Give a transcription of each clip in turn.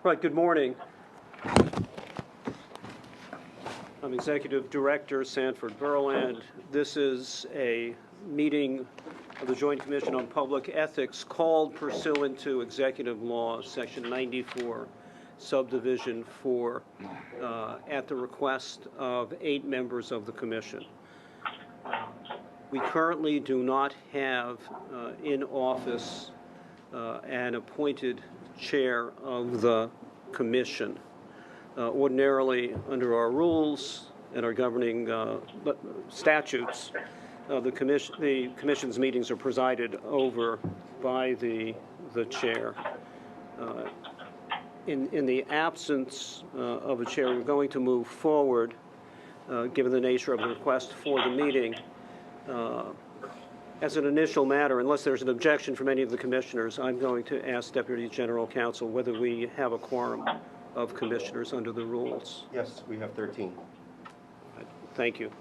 Right, good morning. I'm Executive Director Sanford Burland. This is a meeting of the Joint Commission on Public Ethics called pursuant to Executive Law, Section 94, Subdivision 4, at the request of 8 members of the Commission. We currently do not have in office an appointed chair of the Commission. Ordinarily, under our rules and our governing statutes, the Commission's meetings are presided over by the chair. In the absence of a chair, we're going to move forward, given the nature of the request for the meeting. As an initial matter, unless there's an objection from any of the commissioners, I'm going to ask Deputy General Counsel whether we have a quorum of commissioners under the rules. Yes, we have 13. Thank you.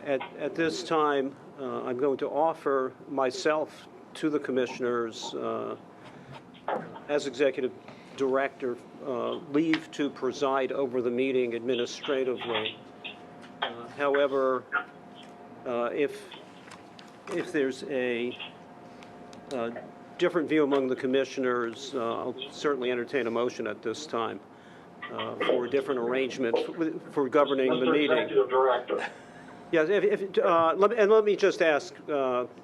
At this time, I'm going to offer myself to the commissioners as Executive Director leave to preside over the meeting administratively. However, if there's a different view among the commissioners, I'll certainly entertain a motion at this time for a different arrangement for governing the meeting. Executive Director. Yes, let me just ask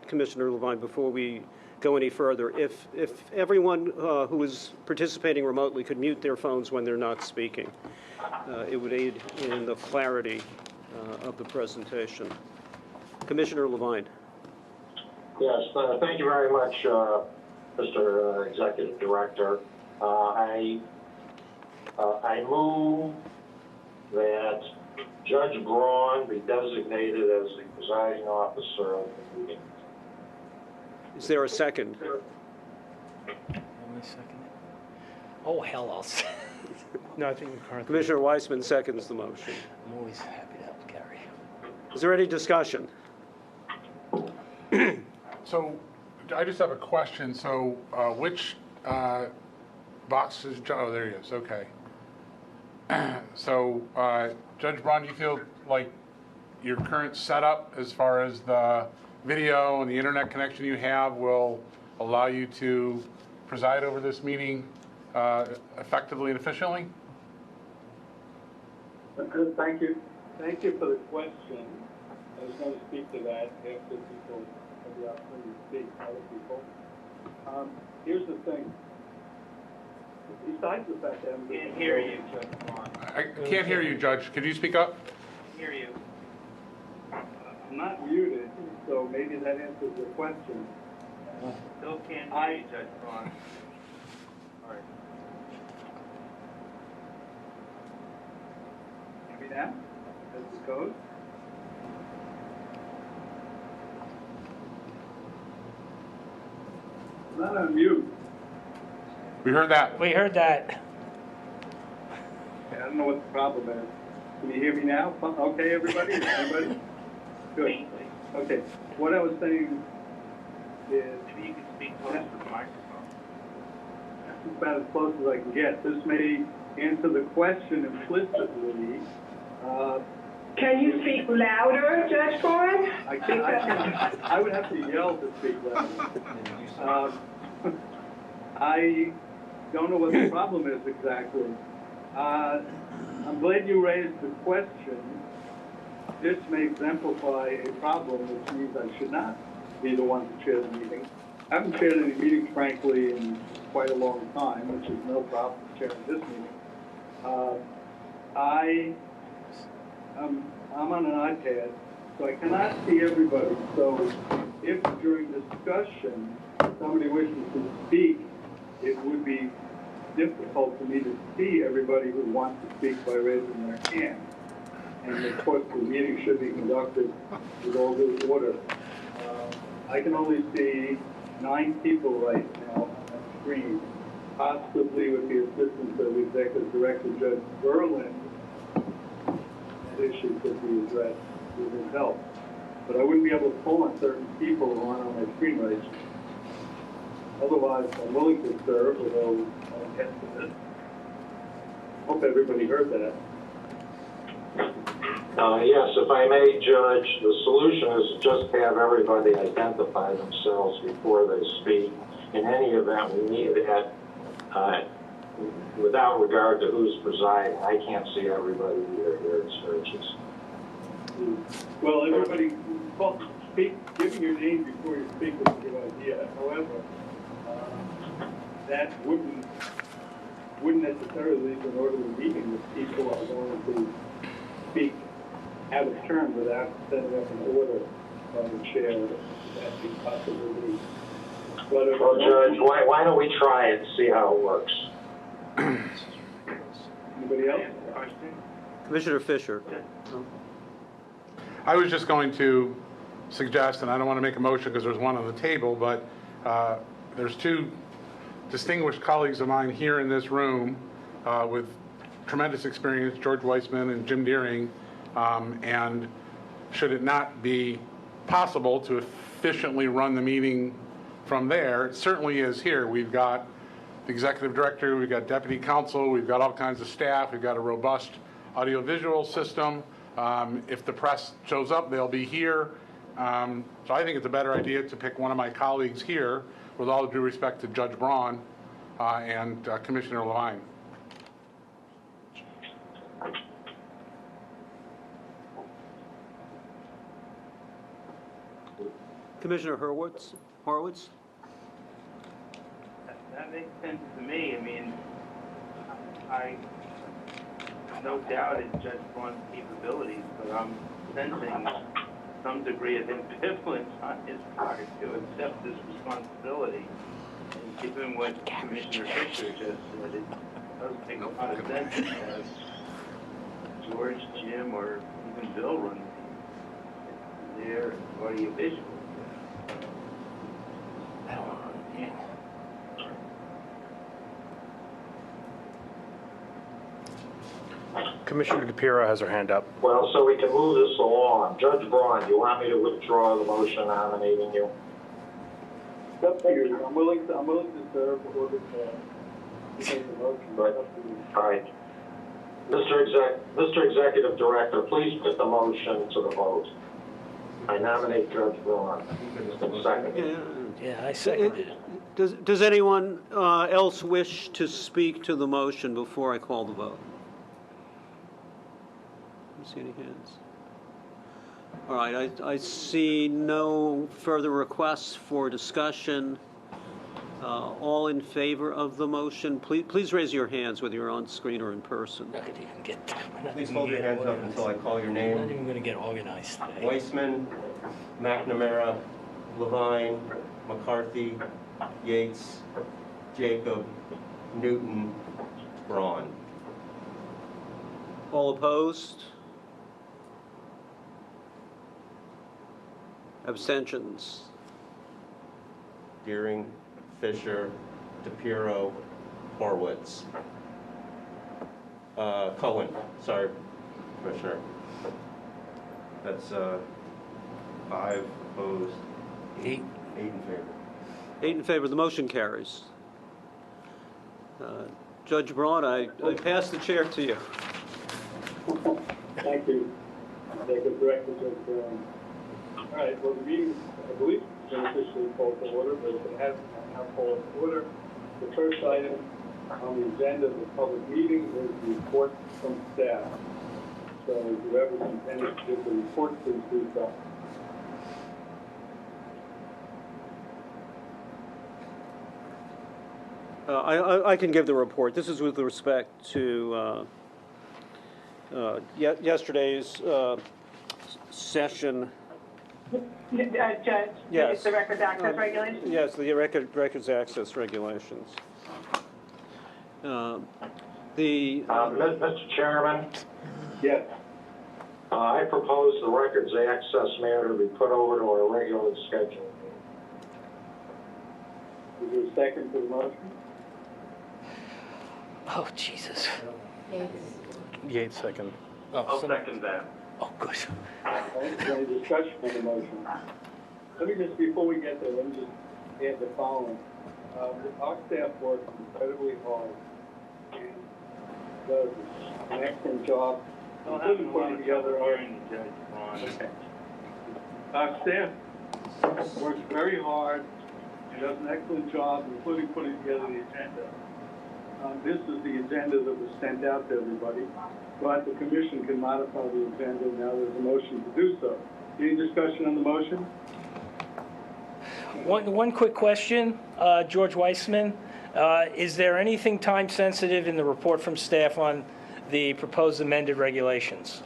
Commissioner Levine before we go any further, if everyone who is participating remotely could mute their phones when they're not speaking, it would aid in the clarity of the presentation. Commissioner Levine. Yes, thank you very much, Mr. Executive Director. I move that Judge Braun be designated as the presiding officer of the meeting. Is there a second? Oh, hell, I'll say. No, I think currently. Commissioner Weissman seconds the motion. I'm always happy to help Gary. Is there any discussion? So I just have a question. So which boxes, oh, there he is, okay. So Judge Braun, do you feel like your current setup as far as the video and the internet connection you have will allow you to preside over this meeting effectively and efficiently? Good, thank you. Thank you for the question. I was going to speak to that after people have the opportunity to speak, other people. Here's the thing. Besides the fact that I can't hear you, Judge Braun. I can't hear you, Judge. Could you speak up? I hear you. I'm not muted, so maybe that answers your question. Still can't hear you, Judge Braun. All right. Hear me now? That's the code. I'm not on mute. We heard that. We heard that. I don't know what the problem is. Can you hear me now? Okay, everybody? Everybody? Good. Okay. What I was saying is... Maybe you can speak closer to the microphone. That's about as close as I can get. This may answer the question implicitly. Can you speak louder, Judge Braun? I would have to yell to speak louder. I don't know what the problem is exactly. I'm glad you raised the question. This may exemplify a problem, which means I should not be the one to chair the meeting. I haven't chaired any meetings, frankly, in quite a long time, which is no problem chairing this meeting. I'm on an iPad, so I cannot see everybody. So if during discussion somebody wishes to speak, it would be difficult for me to see everybody who wants to speak by raising their hand. And of course, the meeting should be conducted with all due order. I can only see 9 people right now on the screen, possibly with the assistance of Executive Director Judge Burland. Issues could be addressed with his help. But I wouldn't be able to pull on certain people who aren't on my screen right now. Otherwise, I'm willing to serve, although I'll get to this. Hope everybody heard that. Yes, if I may, Judge, the solution is just have everybody identify themselves before they speak. In any event, we need that without regard to who's presiding. I can't see everybody either here at Sturgis. Well, everybody, well, giving your name before you speak is a good idea. However, that wouldn't necessarily lead to an orderly meeting if people are going to speak out of turn without setting up an order by the chair. That could possibly be. Well, Judge, why don't we try it and see how it works? Anybody else? Question? Commissioner Fisher. I was just going to suggest, and I don't want to make a motion because there's one on the table, but there's two distinguished colleagues of mine here in this room with tremendous experience, George Weissman and Jim Deering, and should it not be possible to efficiently run the meeting from there, it certainly is here. We've got the executive director, we've got deputy counsel, we've got all kinds of staff, we've got a robust audiovisual system. If the press shows up, they'll be here. So I think it's a better idea to pick one of my colleagues here, with all due respect to Judge Braun and Commissioner Levine. Commissioner Horowitz? That makes sense to me. I mean, I no doubt in Judge Braun's capabilities, but I'm sensing some degree of ambivalence on his part to accept this responsibility. And given what Commissioner Fisher just said, it does make a lot of sense to have George, Jim, or even Bill run their audiovisual. I don't know. Yeah. Commissioner DePiero has her hand up. Well, so we can move this along. Judge Braun, do you want me to withdraw the motion nominating you? It's up to you. I'm willing to serve or to make the motion. Right. All right. Mr. Executive Director, please put the motion to the vote. I nominate Judge Braun. Second. Yeah, I seconded it. Does anyone else wish to speak to the motion before I call the vote? See any hands? All right, I see no further requests for discussion. All in favor of the motion, please raise your hands whether you're on screen or in person. Not gonna even get. Please hold your hands up until I call your We're not name. even going to get organized today. Weissman, McNamara, Levine, McCarthy, Yates, Jacob, Newton, Braun. All opposed? Abstentions? Deering, Fisher, DePiero, Horowitz. Cohen, sorry, Commissioner. That's 5 opposed, 8 in favor. 8 in favor. The motion carries. Judge Braun, I pass the chair to you. Thank you. Executive Director Judge Brown. All right, well, the meeting, I believe, is going to officially called to order, but if it hasn't, I'll now call it to order. The first item on the agenda of the public meeting is the report from staff. So whoever's intended to give the report, please do so. I can give the report. This is with respect to yesterday's session. Judge, Yes. it's the records access regulations? Yes, the records access regulations. Mr. Chairman, Yes. I propose the records access matter to be put over to our regular schedule. Is there a second to the motion? Oh, Jesus. Yates second. I'll second that. Oh, good. Is there any discussion on the motion? Let me just, before we get there, let me just add the following. Our staff works incredibly hard and does an excellent job. Still having a lot Putting of together trouble our, hearing you, Judge Braun. our staff works very hard and does an excellent job, including putting together the agenda. This is the agenda that was sent out to everybody, but the commission can modify the agenda. Now there's a motion to do so. Any discussion on the motion? One quick question, George Weissman. Is there anything time-sensitive in the report from staff on the proposed amended regulations?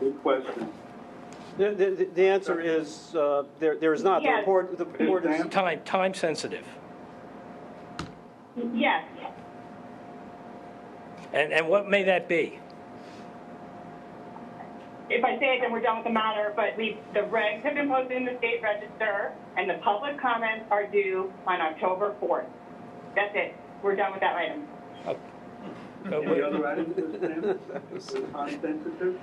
Good question. The answer is, there is not. Yes. The report is, Time-sensitive. Yes. And what may that be? If I say it, then we're done with the matter, but the regs have been posted in the state register, and the public comments are due on October 4th. That's it. We're done with that item. Any other items that stand? Time sensitive?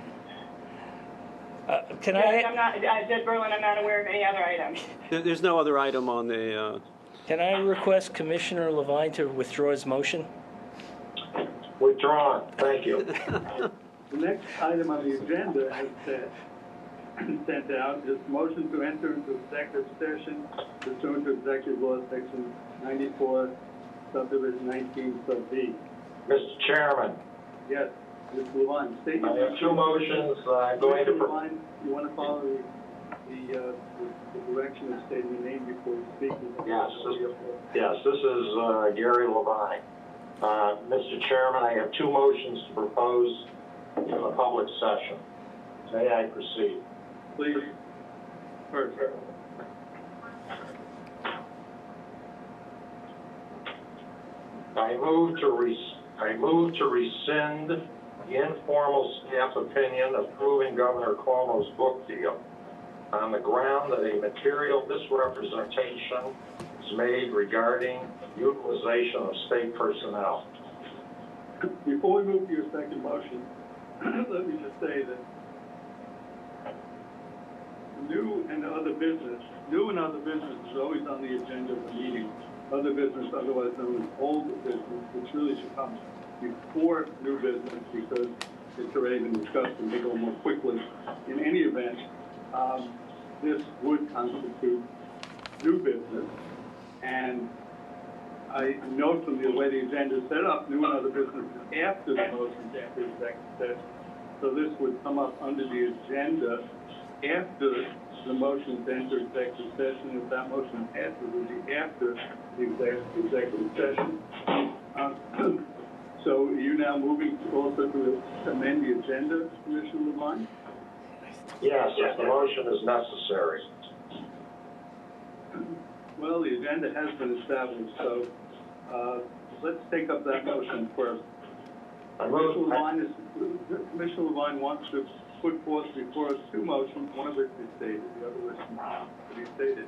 Can Judge, I? I'm not, Judge Berlin, I'm not aware of any other items. there's no other item on the, Can I request Commissioner Levine to withdraw his motion? Withdrawn, thank you. The next item on the agenda has sent out is motion to enter into executive session pursuant to Executive Law Section 94, subdivision 19, sub B. Mr. Chairman, Yes, Mr. Levine, state I your have two motions. I'm going Mr. to, Levine, you want to follow the direction of stating your name before you speak? Yes, this is Gary Levine. Mr. Chairman, I have two motions to propose in a public session. May I proceed? Please. First. I move to rescind the informal staff opinion approving Governor Cuomo's book deal on the ground that a material misrepresentation is made regarding utilization of state personnel. Before we move to your second motion, let me just say that new and other business is always on the agenda of the meeting. Other business, otherwise known as old business, which really should come before new business because it's already been discussed and they go more quickly. In any event, this would constitute new business. And I note from the way the agenda is set up, new and other business is after the motion to enter executive session. So this would come up under the agenda after the motion to enter executive session. If that motion passes, it would be after the executive session. So are you now moving also to amend the agenda, Commissioner Levine? Yes, if the motion is necessary. Well, the agenda has been established, so let's take up that motion first. Commissioner Levine wants to put forth before us two motions, one of which is stated, the other which is to be stated.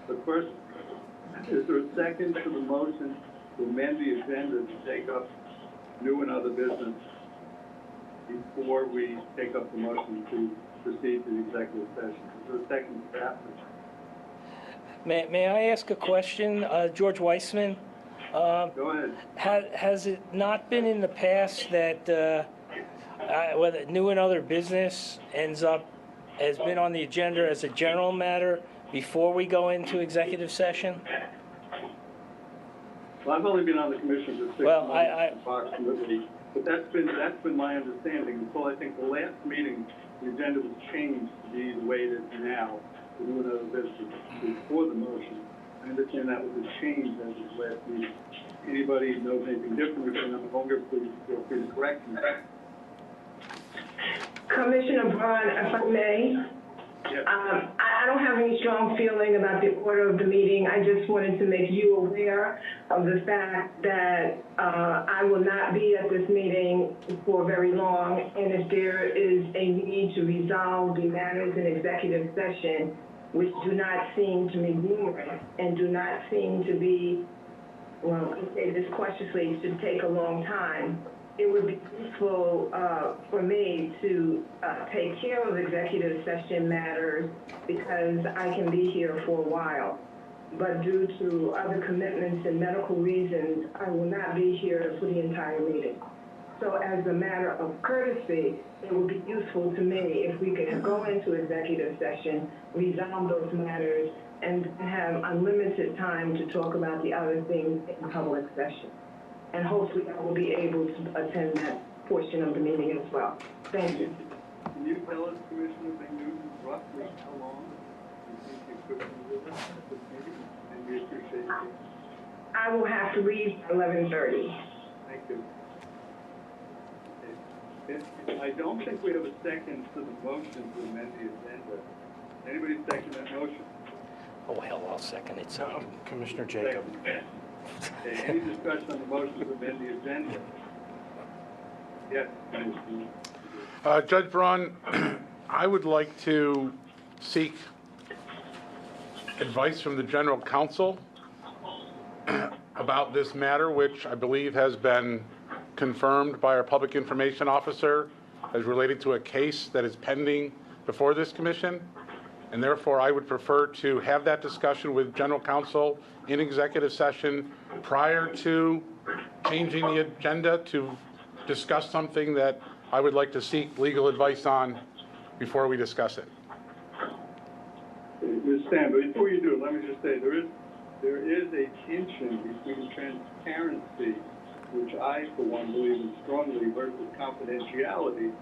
But first, is there a second to the motion to amend the agenda to take up new and other business before we take up the motion to proceed to the executive session? Is there a second to that? May I ask a question, George Weissman? Go ahead. Has it not been in the past that whether new and other business has been on the agenda as a general matter before we go into executive session? Well, I've only been on the commission for 6 months approximately, but that's been my understanding until I think the last meeting the agenda was changed to be the way it is now, to do another business before the motion. I understand that was a change as of last meeting. Anybody knows anything different, if I'm longer, please feel free to correct me. Commissioner Braun, if I may, Yes. I don't have any strong feeling about the order of the meeting. I just wanted to make you aware of the fact that I will not be at this meeting for very long, and if there is a need to resolve the matters in executive session, which do not seem to be numerous and do not seem to be, well, let me say this cautiously, should take a long time, it would be useful for me to take care of executive session matters because I can be here for a while. but due to other commitments and medical reasons, I will not be here for the entire meeting. So as a matter of courtesy, it would be useful to me if we could go into executive session, resolve those matters, and have unlimited time to talk about the other things in public session. And hopefully I will be able to attend that portion of the meeting as well. Thank you. Can you tell us, Commissioner McNewton, roughly how long you think you could be with us at this meeting? And we appreciate you. I will have to leave at 11:30. Thank you. I don't think we have a second to the motion to amend the agenda. Anybody second that motion? Oh, hell, I'll second it, so. Commissioner Jacob. Second. Okay, any discussion on the motion to amend the agenda? Yes, Commissioner. Judge Braun, I would like to seek advice from the general counsel about this matter, which I believe has been confirmed by our public information officer as related to a case that is pending before this commission. And therefore, I would prefer to have that discussion with general counsel in executive session prior to changing the agenda to discuss something that I would like to seek legal advice on before we discuss it. Ms. Stan, but before you do, let me just say, there is a tension between transparency, which I, for one, believe in strongly, versus confidentiality,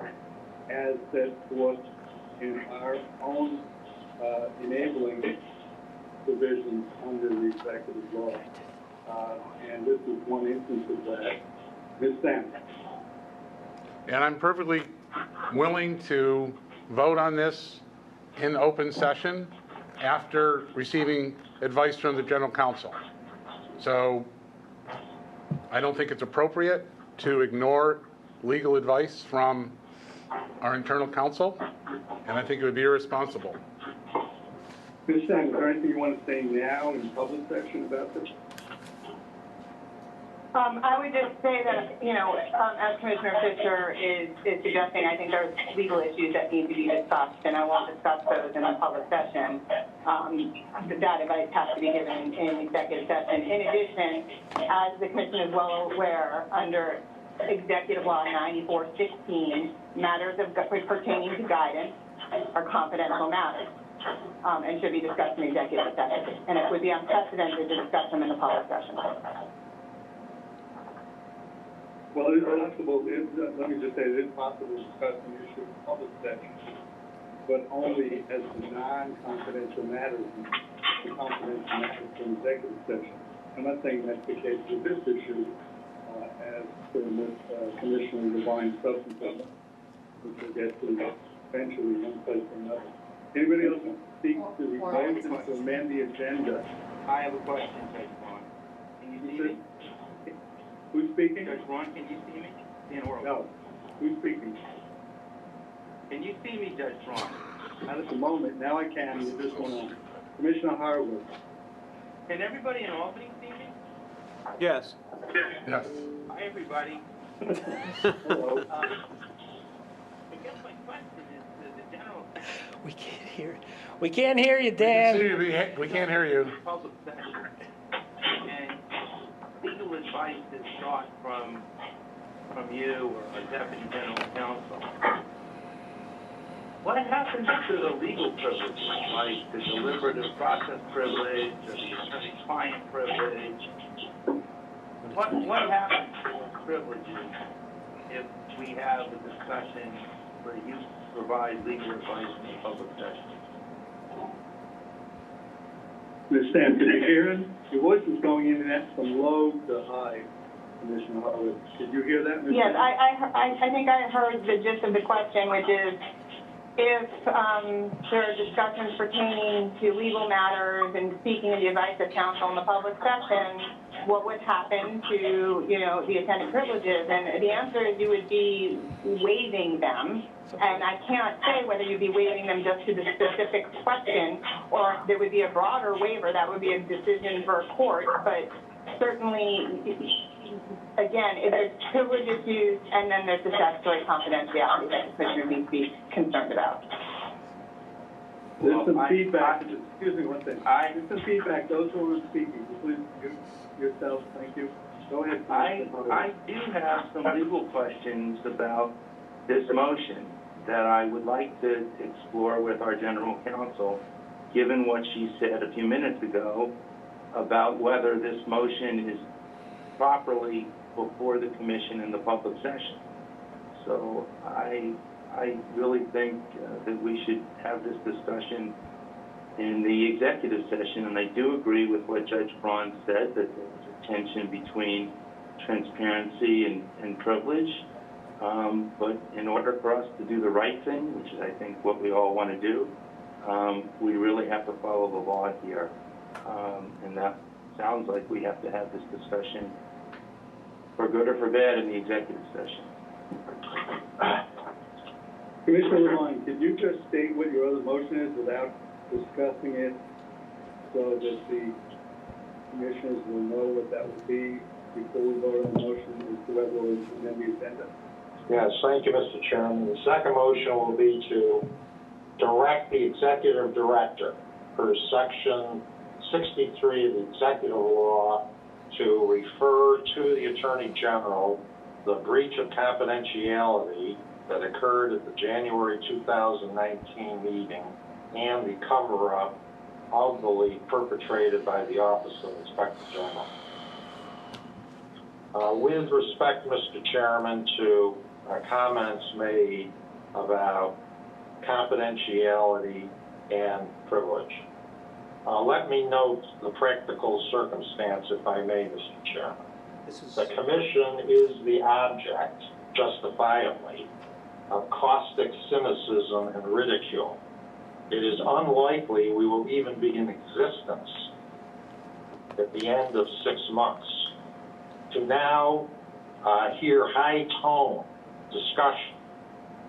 as that was in our own enabling provisions under the executive law. And this is one instance of that. Ms. Stan. And I'm perfectly willing to vote on this in open session after receiving advice from the general counsel. So I don't think it's appropriate to ignore legal advice from our internal counsel, and I think it would be irresponsible. Ms. Stan, is there anything you want to say now in public section about this? I would just say that, as Commissioner Fisher is suggesting, I think there's legal issues that need to be discussed, and I won't discuss those in a public session. That advice has to be given in executive session. In addition, as the Commission is well aware, under Executive Law 9416, matters pertaining to guidance are confidential matters and should be discussed in executive session. And it would be unprecedented to discuss them in the public session. Well, it is possible, let me just say, it is possible to discuss an issue in public session, but only as the non-confidential matters, the confidential matters in executive session. I'm not saying that's the case with this issue, as with Commissioner Devine substantive, which we'll get to eventually one place or another. Anybody else want to speak to the motion to amend the agenda? I have a question, Judge Braun. Can you see me? Who's speaking? Judge Braun, can you see me? Dan Orwell. No. Who's speaking? Can you see me, Judge Braun? Not at the moment. Now I can. You just want to. Commissioner Harwood. Can everybody in Albany see me? Yes. Yes. Hi, everybody. Hello. I guess my question is to the general We can't hear. We can't hear you, Dan. We can't hear you. public session. And legal advice is sought from you or a deputy general counsel. What happens to the legal privileges, like the deliberative process privilege or the attorney-client privilege? What happens to those privileges if we have a discussion where you provide legal advice in the public session? Ms. Stan, can you hear him? Your voice is going in and out from low to high, Commissioner Harwood. Did you hear that, Ms. Yes, Stan? I think I heard the gist of the question, which is if there are discussions pertaining to legal matters and seeking the advice of counsel in the public session, what would happen to, the attendant privileges? And the answer is you would be waiving them. And I can't say whether you'd be waiving them just to the specific question or there would be a broader waiver. That would be a decision for a court. But certainly, again, if there's privilege issues and then there's the statutory confidentiality that the commissioner needs to be concerned about. There's some Well, feedback, excuse me one second. There's some feedback, those who are speaking, please mute yourself, thank you. Go ahead. I do have some legal questions about this motion that I would like to explore with our general counsel, given what she said a few minutes ago about whether this motion is properly before the commission in the public session. So I really think that we should have this discussion in the executive session, and I do agree with what Judge Braun said, that there's a tension between transparency and privilege. But in order for us to do the right thing, which is I think what we all want to do, we really have to follow the law here. And that sounds like we have to have this discussion for good or for bad in the executive session. Commissioner Levine, could you just state what your other motion is without discussing it so that the commissioners will know what that would be before we vote on the motion as to whether it's amend the agenda? Yes, thank you, Mr. Chairman. The second motion will be to direct the executive director per section 63 of the executive law to refer to the Attorney General the breach of confidentiality that occurred at the January 2019 meeting and the cover-up of the leak perpetrated by the Office of Inspector General. With respect, Mr. Chairman, to comments made about confidentiality and privilege, let me note the practical circumstance, if I may, Mr. Chairman. The commission is the object, justifiably, of caustic cynicism and ridicule. It is unlikely we will even be in existence at the end of 6 months. To now hear high-tone discussion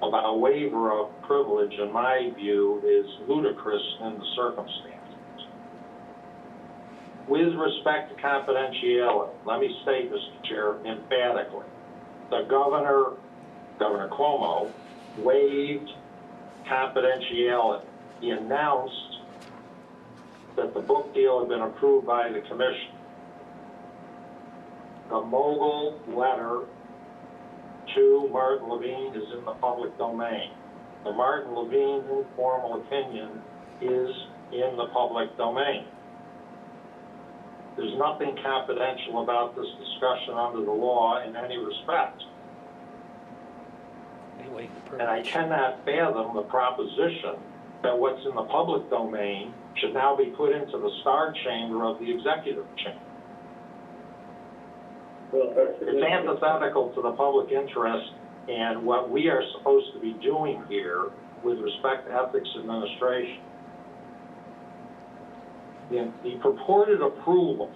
about a waiver of privilege, in my view, is ludicrous in the circumstances. With respect to confidentiality, let me state, Mr. Chair, emphatically, the Governor Cuomo, waived confidentiality. He announced that the book deal had been approved by the commission. The mogul letter to Martin Levine is in the public domain. The Martin Levine informal opinion is in the public domain. There's nothing confidential about this discussion under the law in any respect. And I cannot fathom the proposition that what's in the public domain should now be put into the star chamber of the executive chamber. It's antithetical to the public interest and what we are supposed to be doing here with respect to ethics administration. The purported approval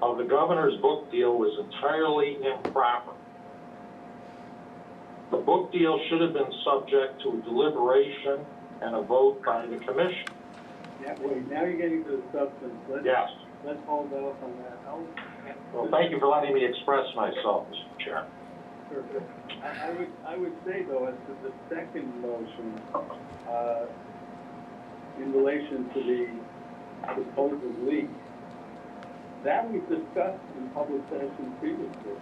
of the governor's book deal was entirely improper. The book deal should have been subject to a deliberation and a vote by the commission. Yeah, wait, now you're getting to the substance. Let's hold off on that. Well, thank you for letting me express myself, Mr. Chair. Sure. I would say, though, as to the second motion, in relation to the supposed leak, that we discussed in public session previously.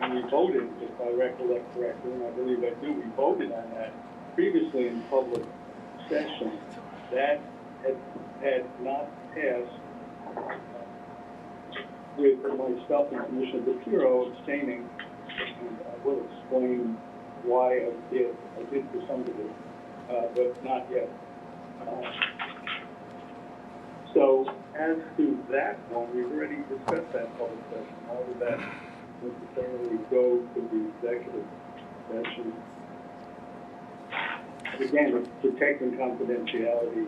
And we voted, if I recollect correctly, and I believe I do, we voted on that previously in public session. That had not passed with myself and Commissioner DePiero abstaining, and I will explain why I did to some degree, but not yet. So as to that one, we've already discussed that in public session. Why would that necessarily go to the executive session? Again, it's protecting confidentiality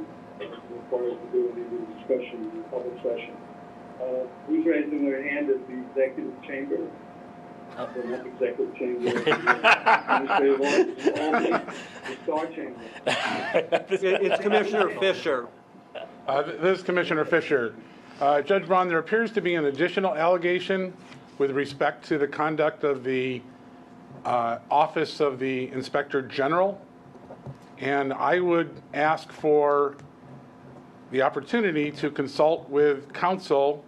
requires to do any discussion in the public session. Who's raising their hand at the executive chamber? The not executive chamber. The star chamber. It's Commissioner Fisher. This is Commissioner Fisher. Judge Braun, there appears to be an additional allegation with respect to the conduct of the Office of the Inspector General. And I would ask for the opportunity to consult with counsel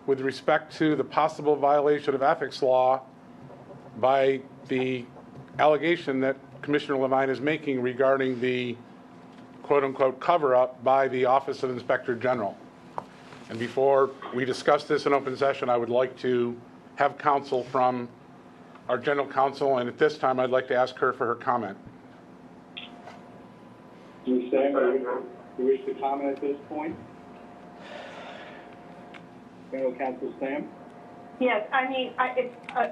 with respect to the possible violation of ethics law by the allegation that Commissioner Levine is making regarding the quote-unquote cover-up by the Office of Inspector General. And before we discuss this in open session, I would like to have counsel from our general counsel, and at this time, I'd like to ask her for her comment. Ms. Sam, do you wish to comment at this point? General Counsel Sam? Yes, I mean,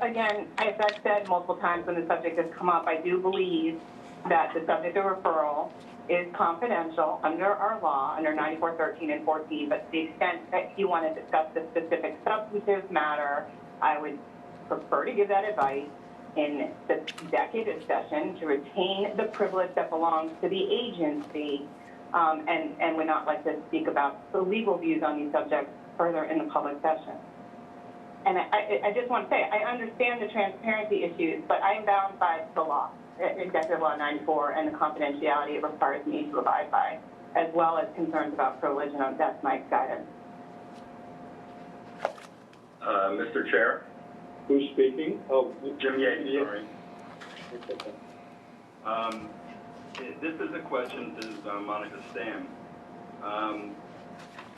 again, as I've said multiple times when the subject has come up, I do believe that the subject of referral is confidential under our law, under 9413 and 14, but to the extent that you want to discuss the specific substantive matter, I would prefer to give that advice in the executive session to retain the privilege that belongs to the agency, and would not like to speak about the legal views on these subjects further in the public session. And I just want to say, I understand the transparency issues, but I am bound by the law, Executive Law 94, and the confidentiality it requires me to abide by, as well as concerns about privilege, and that's my guidance. Mr. Chair? Who's speaking? Oh, Jim Yates, sorry. This is a question to Monica Stam.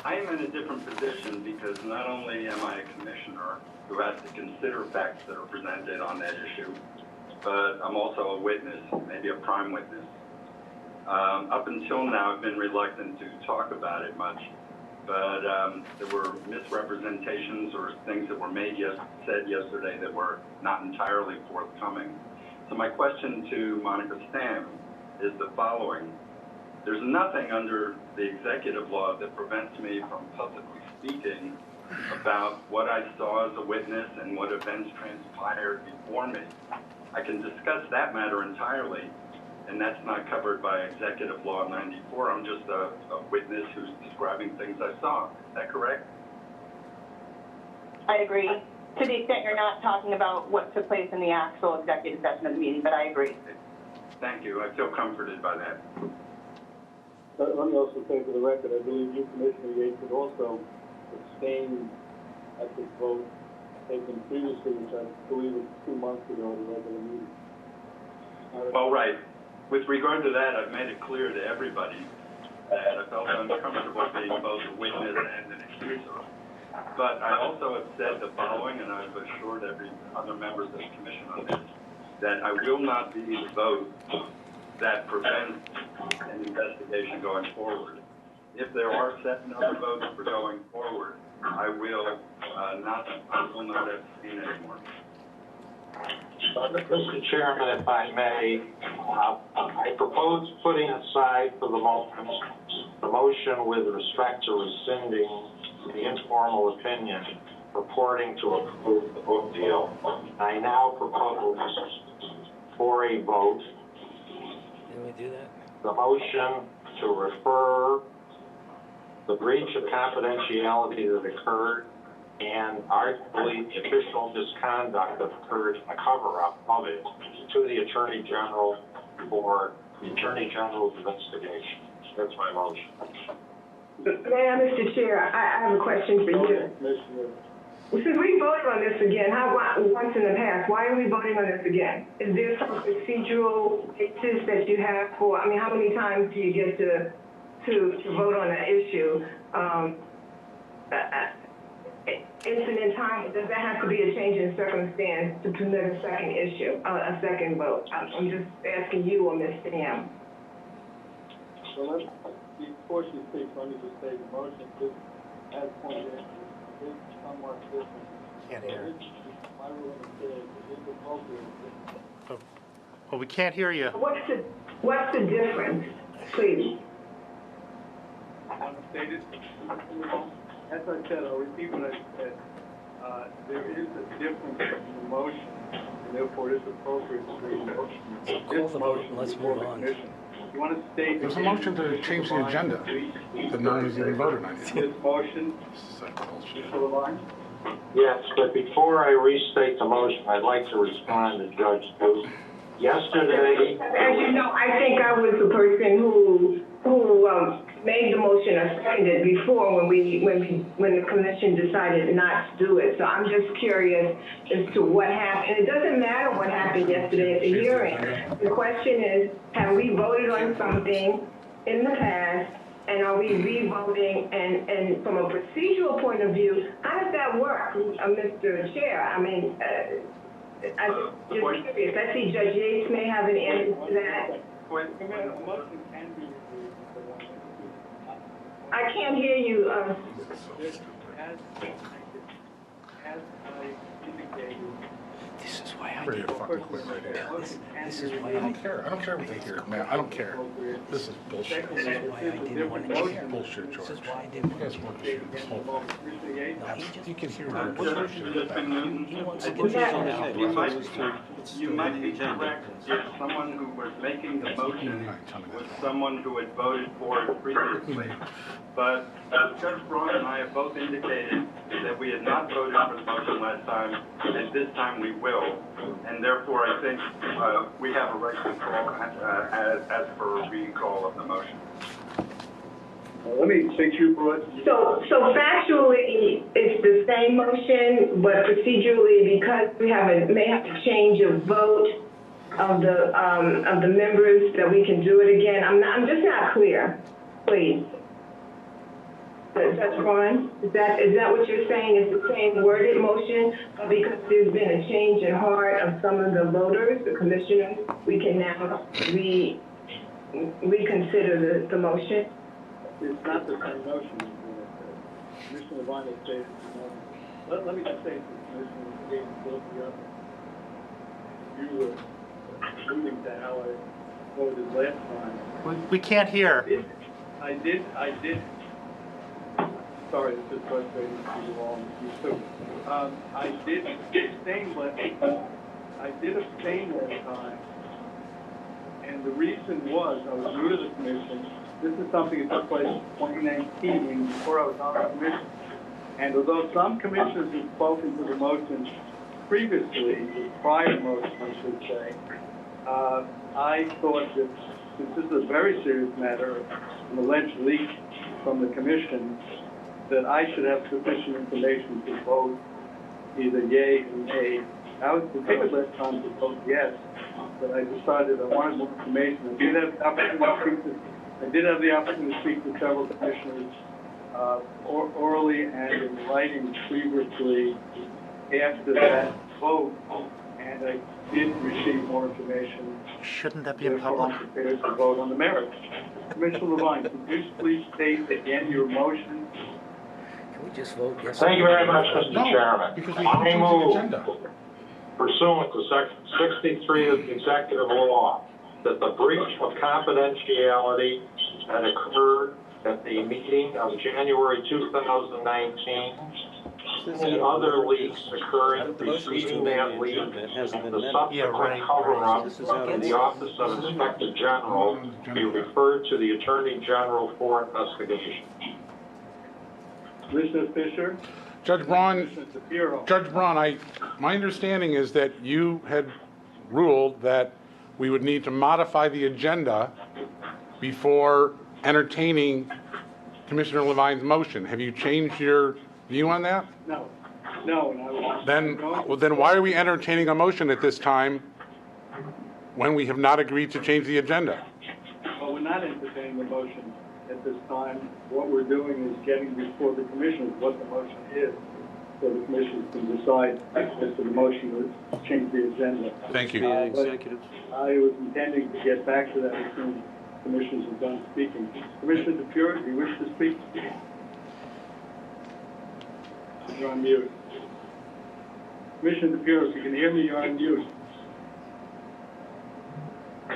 I am in a different position because not only am I a commissioner who has to consider facts that are presented on that issue, but I'm also a witness, maybe a prime witness. Up until now, I've been reluctant to talk about it much, but there were misrepresentations or things that were said yesterday that were not entirely forthcoming. So my question to Monica Stam is the following. There's nothing under the executive law that prevents me from publicly speaking about what I saw as a witness and what events transpired before me. I can discuss that matter entirely, and that's not covered by Executive Law 94. I'm just a witness who's describing things I saw. Is that correct? I agree. To the extent you're not talking about what took place in the actual executive session of the meeting, but I agree. Thank you. I feel comforted by that. Let me also say for the record, I believe you, Commissioner Yates, had also abstained at this vote taken previously, which I believe was 2 months ago at a regular meeting. Well, right. With regard to that, I've made it clear to everybody that I felt uncomfortable being both a witness and an accuser. But I also have said the following, and I've assured every other members of the commission on this, that I will not be the vote that prevents an investigation going forward. If there are set and other votes for going forward, I will not abstain anymore. Mr. Chairman, if I may, I propose putting aside for the moment the motion with respect to rescinding the informal opinion purporting to approve the book deal. I now propose for a vote Didn't we do that? the motion to refer the breach of confidentiality that occurred and arguably the official misconduct that occurred in the cover-up of it to the Attorney General for the Attorney General's investigation. That's my motion. Mr. Chair, I have a question for you. Since we voted on this again, once in the past, why are we voting on this again? Is there some procedural basis that you have for, I mean, how many times do you get to vote on an issue? Instant in time, does that have to be a change in circumstance to permit a second issue, a second vote? I'm just asking you or Ms. Stam. So before she speaks, let me just say the motion, just as pointed out, is somewhat different. Can't hear. My ruling says it is appropriate. Well, we can't hear you. What's the difference, please? I want to state it. As I said, I'll repeat what I said. There is a difference in the motion, and therefore it is appropriate to read this motion Let's before move the on. commission. You want to state... There's a motion to change the agenda that no one has even voted on yet. This motion, Mr. Levine? Yes, but before I restate the motion, I'd like to respond to Judge Booth. Yesterday, As you know, I think I was the person who made the motion or seconded before when the commission decided not to do it. So I'm just curious as to what happened. And it doesn't matter what happened yesterday at the hearing. The question is, have we voted on something in the past, and are we re-voting? And from a procedural point of view, how does that work, Mr. Chair? I mean, I'm just curious. I see Judge Yates may have an answer to that. I can't hear you. As I indicated, This is why I Ready did. to fucking quit right here. This is why I don't care. I don't care what they hear, man. I don't care. This is bullshit. This is why I didn't want to share. Bullshit, George. This is why I You didn't want guys to want to shoot this whole thing. No, he just, You can hear Just your been Newton. he wants to I get think this on the you might be correct if someone who was making the motion was someone who had voted for it previously. But Judge Braun and I have both indicated that we had not voted for the motion last time, and this time we will. And therefore, I think we have a right to call as per recall of the motion. let me, since you brought. So factually, it's the same motion, but procedurally, because we may have to change a vote of the members, that we can do it again. I'm just not clear. Please. Judge Braun, is that what you're saying? Is the same worded motion, but because there's been a change in heart of some of the voters, the commissioners, we can now reconsider the motion? It's not the same motion. Commissioner Levine has stated, let me just say to Commissioner Gates, both of you, you were alluding to how I voted last time. We can't hear. I did, sorry, this is frustrating for you all, you too. I did abstain last time, and the reason was, I was new to the commission. This is something that took place in 2019, before I was on the commission. And although some commissioners have spoken to the motion previously, the prior motion, I should say, I thought that since this is a very serious matter, an alleged leak from the commission, that I should have sufficient information to vote either yea or nay. I was prepared last time to vote yes, but I decided I wanted more information. I did have the opportunity to speak to several commissioners orally and in writing previously after that vote, and I did receive more information. Shouldn't that be in Therefore, public? I'm prepared to vote on the merits. Commissioner Levine, could you please state again your motion? can we just vote yes? thank you very much, Mr. No, Chairman. because we I changed the move, agenda. pursuant to Section 63 of the Executive Law, that the breach of confidentiality that occurred at the meeting of January 2019, any other leaks occurring preceding that leak, and the subsequent cover-up in the Office of Inspector General be referred to the Attorney General for investigation. Commissioner Fisher? Judge Braun, Commissioner Shapiro? Judge Braun, my understanding is that you had ruled that we would need to modify the agenda before entertaining Commissioner Levine's motion. Have you changed your view on that? No. No, and I was... Then why are we entertaining a motion at this time when we have not agreed to change the agenda? Well, we're not entertaining the motion at this time. What we're doing is getting before the commissioners what the motion is, so the commissioners can decide as to the motion to change the agenda. Thank you. Executive. I was intending to get back to that as soon as the commissioners are done speaking. Commissioner DePure, do you wish to speak? You're on mute. Commissioner DePure, if you can hear me, you're on mute.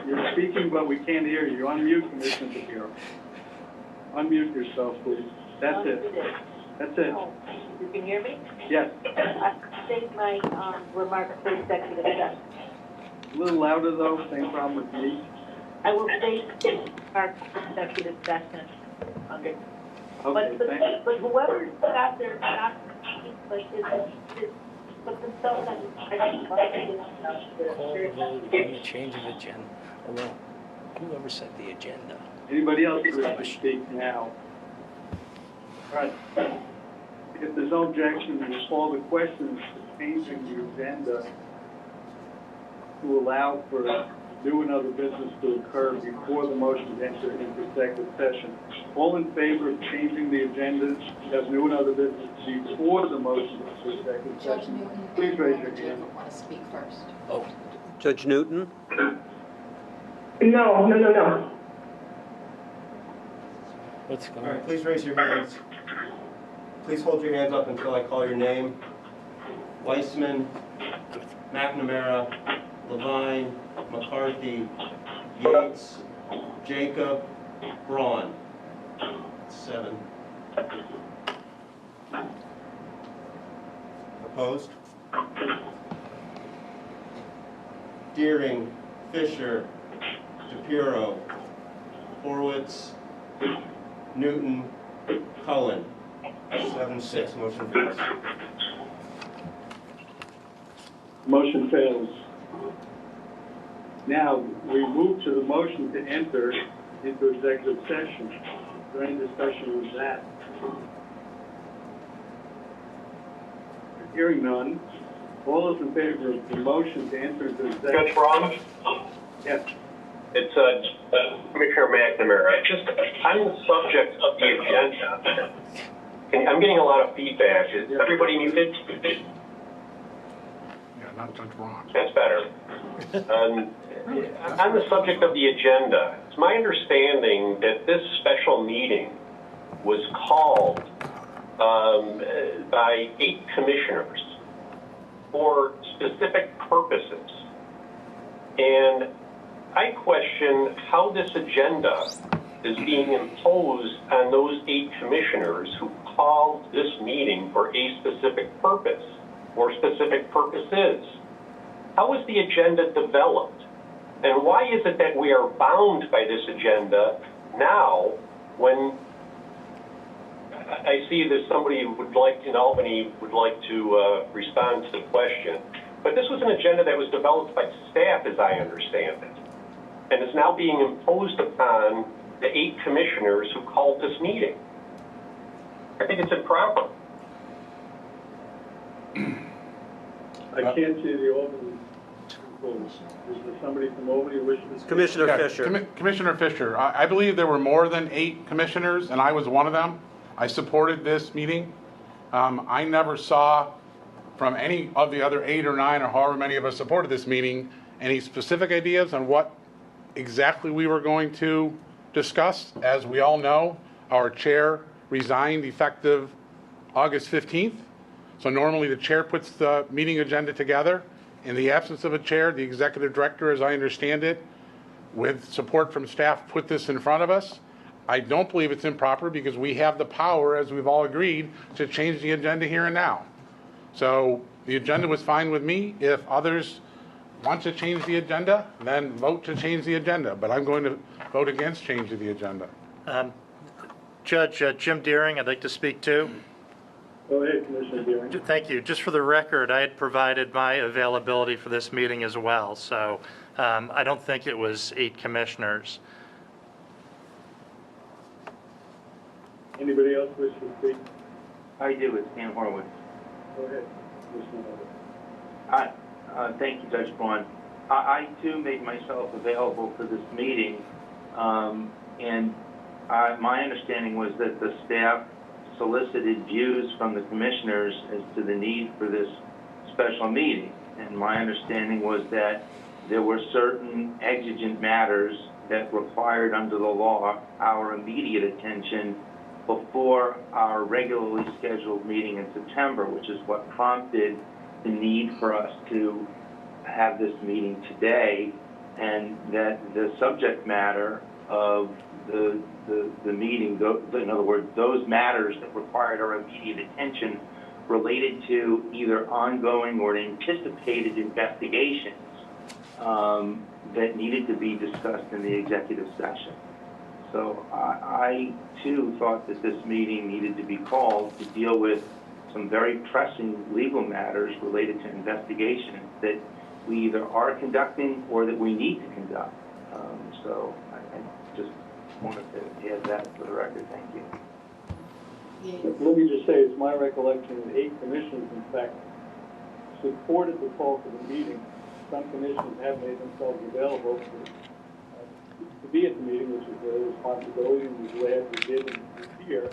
You're speaking, but we can't hear you. You're on mute, Commissioner DePure. Unmute yourself, please. That's it. That's it. You can hear me? Yes. I state my remarks for executive session. A little louder, though. Same problem with me. I will state our executive session under. Okay, thank you. But whoever got their document, but But the stuff that Call the vote on the change of agenda. Although, whoever set the agenda. Anybody else wish to speak now? All right. If there's no objection, we'll call the questions to changing the agenda to allow for new and other business to occur before the motion to enter into executive session. All in favor of changing the agenda to have new and other business before the motion to executive Judge session? Newton Please and raise Lord your hand. Jacob want to speak first. Oh, Judge Newton? No. what's going All on? right, please raise your hands. Please hold your hands up until I call your name. Weissman, McNamara, Levine, McCarthy, Yates, Jacob, Braun. 7. Opposed? Deering, Fisher, DePiro, Horwitz, Newton, Cullen. 7-6, motion fails. Motion fails. Now, we move to the motion to enter into executive session. Is there any discussion with that? Hearing none. All those in favor of the motion to enter into executive Judge Braun? Yes. It's Commissioner McNamara. Just on the subject of the agenda, I'm getting a lot of feedback. Is everybody muted? Yeah, not Judge Ron. That's better. On the subject of the agenda, it's my understanding that this special meeting was called by 8 commissioners for specific purposes. And I question how this agenda is being imposed on those 8 commissioners who called this meeting for a specific purpose or specific purposes. How was the agenda developed? And why is it that we are bound by this agenda now when I see that somebody would like, in Albany, would like to respond to the question. But this was an agenda that was developed by staff, as I understand it. And is now being imposed upon the 8 commissioners who called this meeting. I think it's improper. I can't see the Albany. Is there somebody from Albany who wishes to speak? Commissioner Yeah, Fisher. Commissioner Fisher, I believe there were more than 8 commissioners, and I was one of them. I supported this meeting. I never saw from any of the other 8 or 9 or however many of us supported this meeting any specific ideas on what exactly we were going to discuss. As we all know, our chair resigned effective August 15th. So normally the chair puts the meeting agenda together. In the absence of a chair, the executive director, as I understand it, with support from staff, put this in front of us. I don't believe it's improper because we have the power, as we've all agreed, to change the agenda here and now. So the agenda was fine with me. If others want to change the agenda, then vote to change the agenda. But I'm going to vote against changing the agenda. Judge Jim Deering, I'd like to speak too. Go ahead, Commissioner Deering. Thank you. Just for the record, I had provided my availability for this meeting as well, so I don't think it was 8 commissioners. Anybody else wish to speak? I do, it's Dan Horowitz. Go ahead, Commissioner Horowitz. Thank you, Judge Braun. I too made myself available for this meeting, and my understanding was that the staff solicited views from the commissioners as to the need for this special meeting. And my understanding was that there were certain exigent matters that required under the law our immediate attention before our regularly scheduled meeting in September, which is what prompted the need for us to have this meeting today, and that the subject matter of the meeting, in other words, those matters that required our immediate attention related to either ongoing or anticipated investigations that needed to be discussed in the executive session. So I too thought that this meeting needed to be called to deal with some very pressing legal matters related to investigations that we either are conducting or that we need to conduct. So I just wanted to add that for the record. Thank you. Let me just say, it's my recollection that 8 commissioners, in fact, supported the call for the meeting. Some commissioners have made themselves available to be at the meeting, which is their responsibility, and we're glad we did and we're here.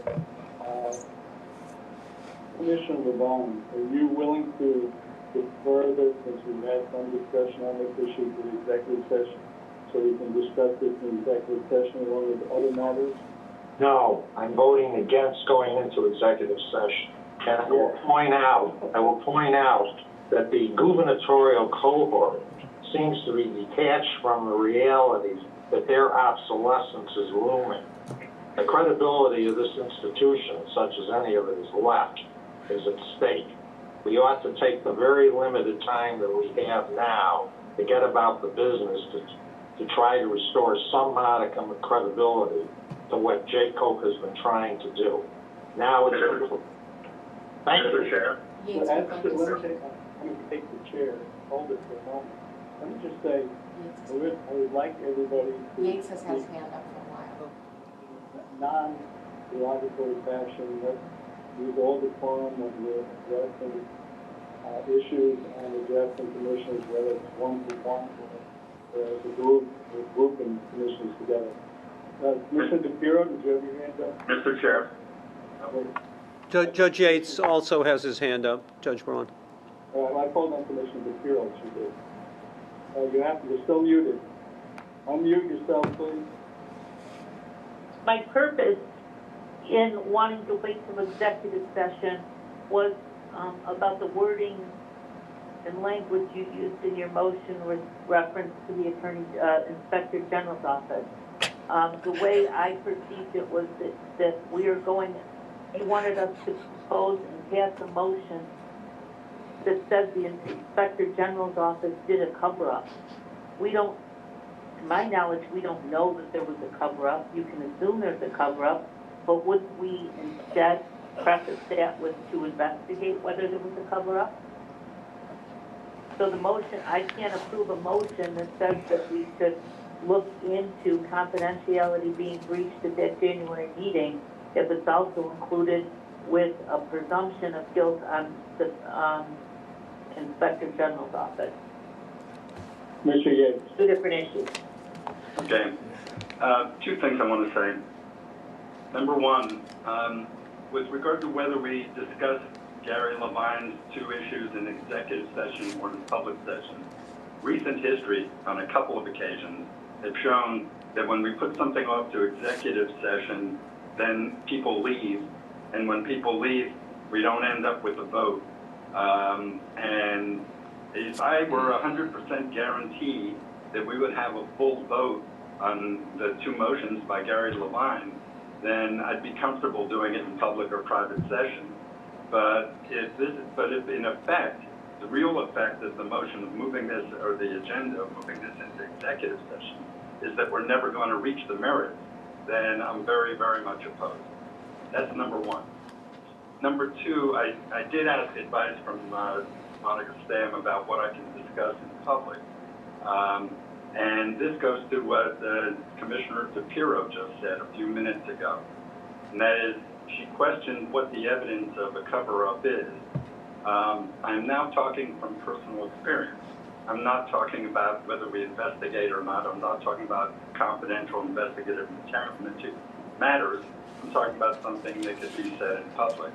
Commissioner LeBone, are you willing to defer this, since we've had some discussion on this issue, to the executive session, so we can discuss this in executive session along with other matters? No, I'm voting against going into executive session. And I will point out that the gubernatorial cohort seems to be detached from the realities that their obsolescence is looming. The credibility of this institution, such as any of it is left, is at stake. We ought to take the very limited time that we have now to get about the business to try to restore some modicum of credibility to what Jay Koch has been trying to do. Now it's... Thank you, Chair. Let me take the chair, hold it for a moment. Let me just say, I would like everybody to... Yates has had his hand up for a while. Non-derogatory fashion, let's use all the forum when we're addressing issues and addressing commissioners, whether it's one-to-one or as a group, or grouping commissioners together. Commissioner DePiero, did you have your hand up? Mr. Chair. Judge Yates also has his hand up. Judge Braun. I called on Commissioner DePiero, she did. You're still muted. Unmute yourself, please. My purpose in wanting to wait till executive session was about the wording and language you used in your motion with reference to the Inspector General's office. The way I perceived it was that we are going, you wanted us to propose and pass a motion that says the Inspector General's office did a cover-up. We don't, to my knowledge, we don't know that there was a cover-up. You can assume there's a cover-up, but would we instead preface that with to investigate whether there was a cover-up? So the motion, I can't approve a motion that says that we should look into confidentiality being breached at that January meeting if it's also included with a presumption of guilt on the Inspector General's office. Mr. Yates. Two different issues. Okay. 2 things I want to say. Number 1, with regard to whether we discuss Gary Levine's 2 issues in executive session or in public session, recent history on a couple of occasions have shown that when we put something off to executive session, then people leave, and when people leave, we don't end up with a vote. And if I were 100% guaranteed that we would have a full vote on the 2 motions by Gary Levine, then I'd be comfortable doing it in public or private session. But if in effect, the real effect of the motion of moving this, or the agenda of moving this into executive session, is that we're never going to reach the merits, then I'm very, very much opposed. That's number 1. Number 2, I did ask advice from Monica Stam about what I can discuss in public. And this goes to what Commissioner DePiero just said a few minutes ago. And that is, she questioned what the evidence of a cover-up is. I'm now talking from personal experience. I'm not talking about whether we investigate or not. I'm not talking about confidential investigative matters. I'm talking about something that could be said in public.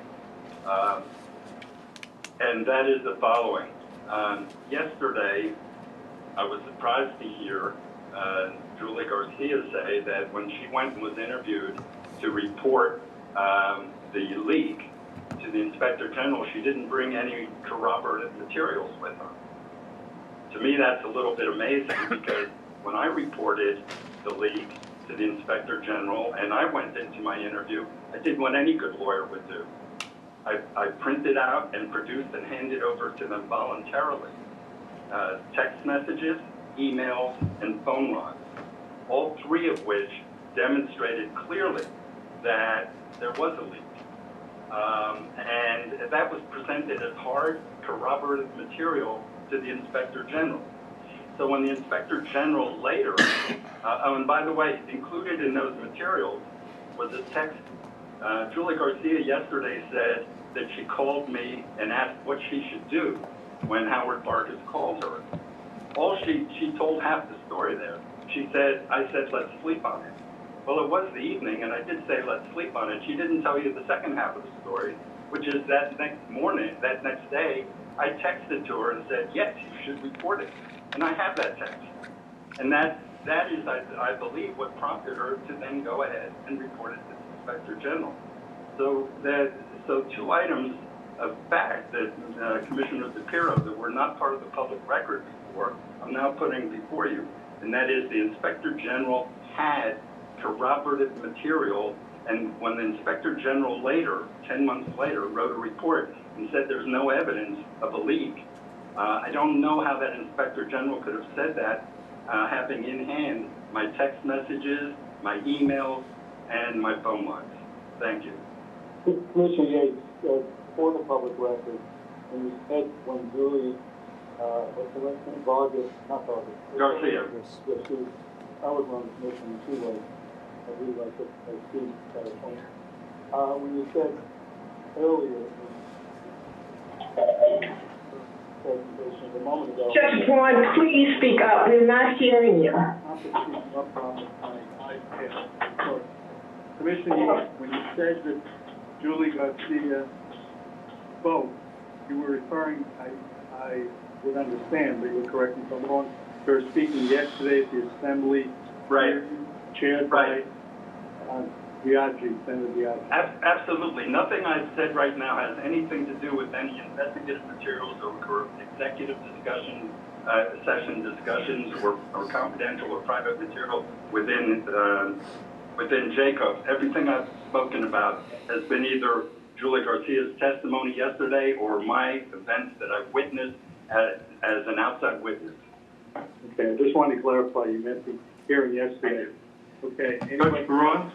And that is the following. Yesterday, I was surprised to hear Julie Garcia say that when she went and was interviewed to report the leak to the Inspector General, she didn't bring any corroborative materials with her. To me, that's a little bit amazing, because when I reported the leak to the Inspector General and I went into my interview, I did what any good lawyer would do. I printed out and produced and handed over to them voluntarily text messages, emails, and phone logs, all 3 of which demonstrated clearly that there was a leak. And that was presented as hard corroborative material to the Inspector General. So when the Inspector General later, oh, and by the way, included in those materials was a text. Julie Garcia yesterday said that she called me and asked what she should do when Howard Farkas called her. She told half the story there. I said, let's sleep on it. Well, it was the evening, and I did say, let's sleep on it. She didn't tell you the second half of the story, which is that next day, I texted to her and said, yes, you should report it. And I have that text. And that is, I believe, what prompted her to then go ahead and report it to the Inspector General. So two items of fact that Commissioner DePiro that were not part of the public record before, I'm now putting before you, and that is the Inspector General had corroborative material, and when the Inspector General later, 10 months later, wrote a report and said there's no evidence of a leak, I don't know how that Inspector General could have said that, having in hand my text messages, my emails, and my phone logs. Thank you. Commissioner Yates, for the public record, when you said when Julie, what's the last name? Garcia. Yes, I was on the commission in 2 ways. I believe I speak at a point. When you said earlier, presentation a moment ago. Judge Braun, please speak up. We're not hearing you. Commissioner Yates, when you said that Julie Garcia spoke, you were referring, I would understand, but you'll correct me if I'm wrong, to her speaking yesterday at the Assembly. Right. Chaired by Senator Biaggi. Absolutely. Nothing I've said right now has anything to do with any investigative materials or executive discussion, session discussions or confidential or private material within Jacobs. Everything I've spoken about has been either Julie Garcia's testimony yesterday or my events that I've witnessed as an outside witness. Okay, I just wanted to clarify, you meant the hearing yesterday. Okay. Judge Braun?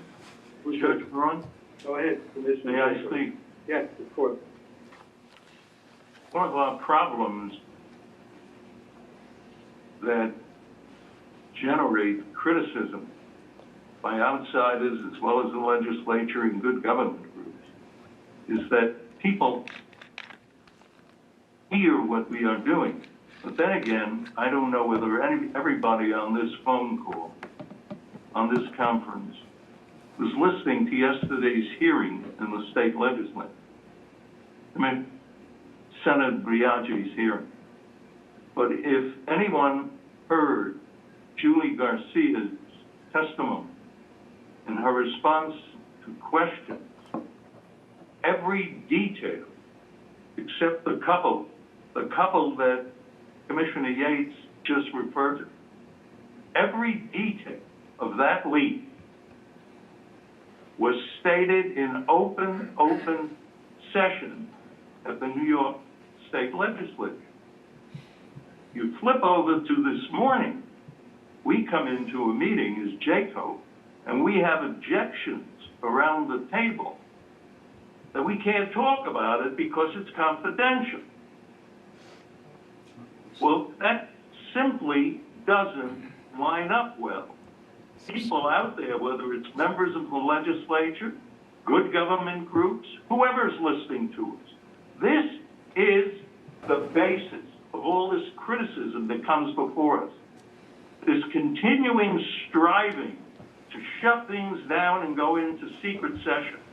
Judge Braun? Go ahead, Commissioner. May I speak? Yes, of course. One of our problems that generate criticism by outsiders as well as the legislature and good government groups is that people hear what we are doing. But then again, I don't know whether everybody on this phone call, on this conference, was listening to yesterday's hearing in the state legislature. I mean, Senator Biaggi's hearing. But if anyone heard Julie Garcia's testimony and her response to questions, every detail, except the couple that Commissioner Yates just referred to, every detail of that leak was stated in open session at the New York State Legislature. You flip over to this morning, we come into a meeting as JACO, and we have objections around the table that we can't talk about it because it's confidential. Well, that simply doesn't line up well. People out there, whether it's members of the legislature, good government groups, whoever's listening to us, this is the basis of all this criticism that comes before us. This continuing striving to shut things down and go into secret sessions,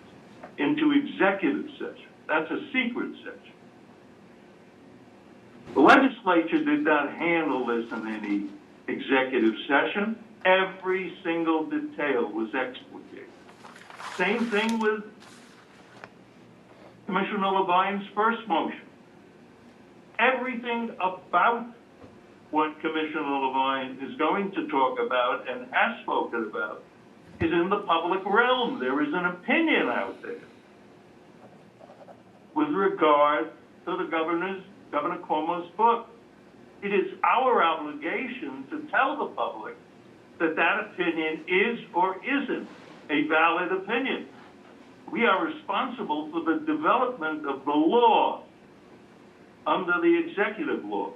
into executive session. That's a secret session. The legislature did not handle this in any executive session. Every single detail was explicated. Same thing with Commissioner Levine's first motion. Everything about what Commissioner Levine is going to talk about and has spoken about is in the public realm. There is an opinion out there with regard to the Governor Cuomo's book. It is our obligation to tell the public that that opinion is or isn't a valid opinion. We are responsible for the development of the law under the executive law.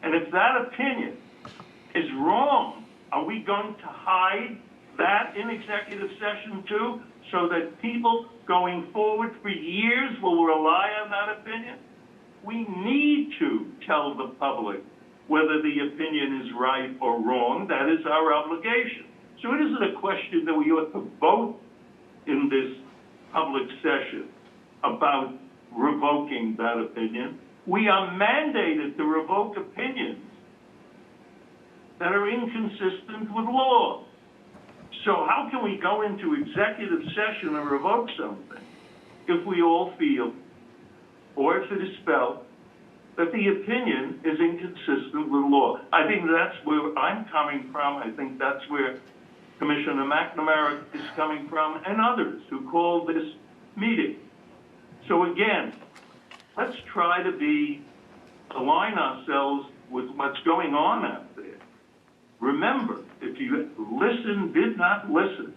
And if that opinion is wrong, are we going to hide that in executive session too, so that people going forward for years will rely on that opinion? We need to tell the public whether the opinion is right or wrong. That is our obligation. So it isn't a question that we ought to vote in this public session about revoking that opinion. We are mandated to revoke opinions that are inconsistent with law. So how can we go into executive session and revoke something if we all feel, or if it is felt, that the opinion is inconsistent with law? I think that's where I'm coming from. I think that's where Commissioner McNamara is coming from, and others who called this meeting. So again, let's try to align ourselves with what's going on out there. Remember, if you did not listen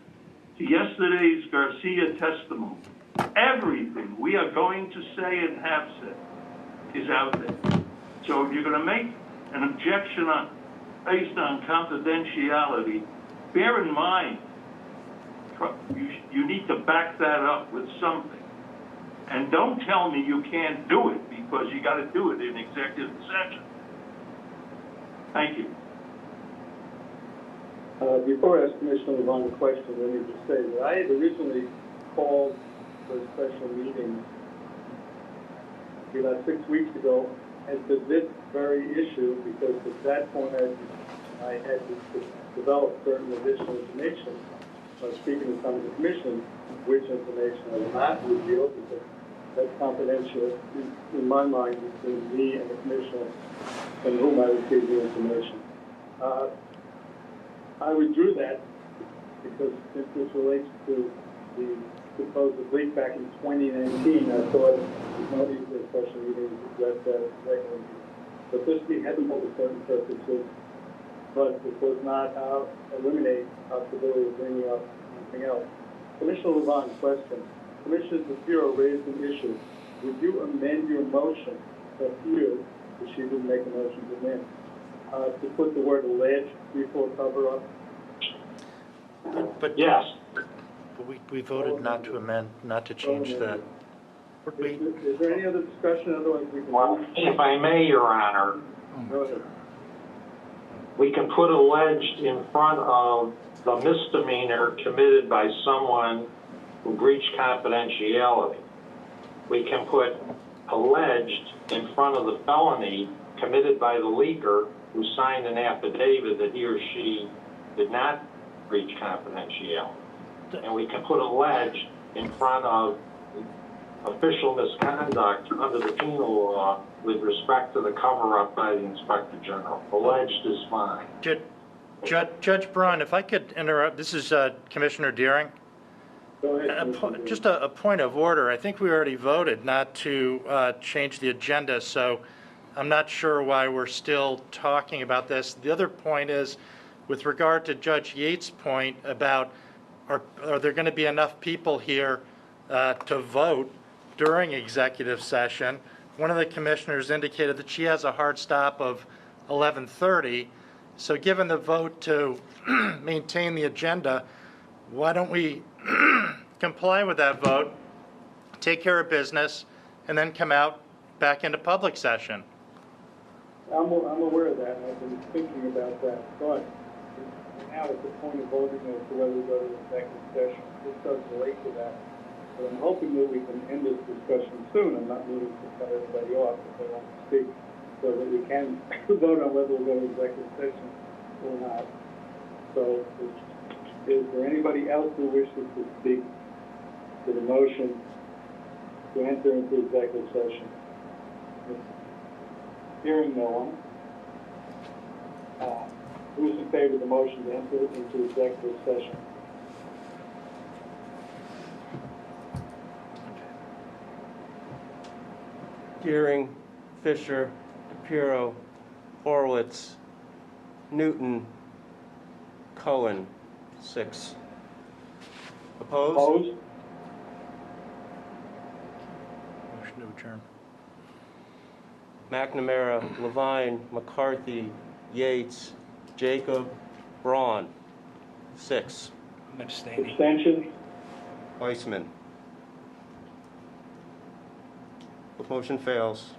to yesterday's Garcia testimony, everything we are going to say and have said is out there. So if you're going to make an objection based on confidentiality, bear in mind, you need to back that up with something. And don't tell me you can't do it, because you got to do it in executive session. Thank you. Before I ask Commissioner Levon a question, let me just say that I had originally called for a special meeting about 6 weeks ago as to this very issue, because at that point I had to develop certain additional information. I was speaking to some of the commission, which information I will not reveal because that's confidential in my mind between me and the commissioner from whom I received the information. I withdrew that because since this relates to the supposed leak back in 2019, I thought there's no need for a special meeting to address that regularly. But this meeting had for certain purposes, but it does not eliminate the possibility of bringing up anything else. Commissioner Levon, question. Commissioner Bureau raised an issue. Would you amend your motion to you, if she didn't make a motion to amend, to put the word alleged before cover up? But Yes. we voted not to amend, not to change that. Is there any other discussion? Otherwise, we can. Well, if I may, Your Honor, Go ahead. we can put alleged in front of the misdemeanor committed by someone who breached confidentiality. We can put alleged in front of the felony committed by the leaker who signed an affidavit that he or she did not breach confidentiality. And we can put alleged in front of official misconduct under the penal law with respect to the cover-up by the Inspector General. Alleged is fine. Judge Braun, if I could interrupt, this is Commissioner Deering. Go ahead. Just a point of order. I think we already voted not to change the agenda, so I'm not sure why we're still talking about this. The other point is, with regard to Judge Yates' point about are there going to be enough people here to vote during executive session, one of the commissioners indicated that she has a hard stop of 11:30. So given the vote to maintain the agenda, why don't we comply with that vote, take care of business, and then come out back into public session? I'm aware of that, and I've been thinking about that, but now at the point of voting as to whether we go to executive session, this does relate to that. But I'm hoping that we can end this discussion soon. I'm not meaning to cut everybody off if they want to speak, so that we can vote on whether we'll go to executive session or not. So is there anybody else who wishes to speak to the motion to enter into executive session? Hearing no one. Who is in favor of the motion to enter into executive session? Deering, Fisher, DePiero, Horowitz, Newton, Cohen, 6. Opposed? Opposed? adjourn. McNamara, Levine, McCarthy, Yates, Jacob, Braun. 6. I'm abstaining. Abstention? Weissman. The motion fails.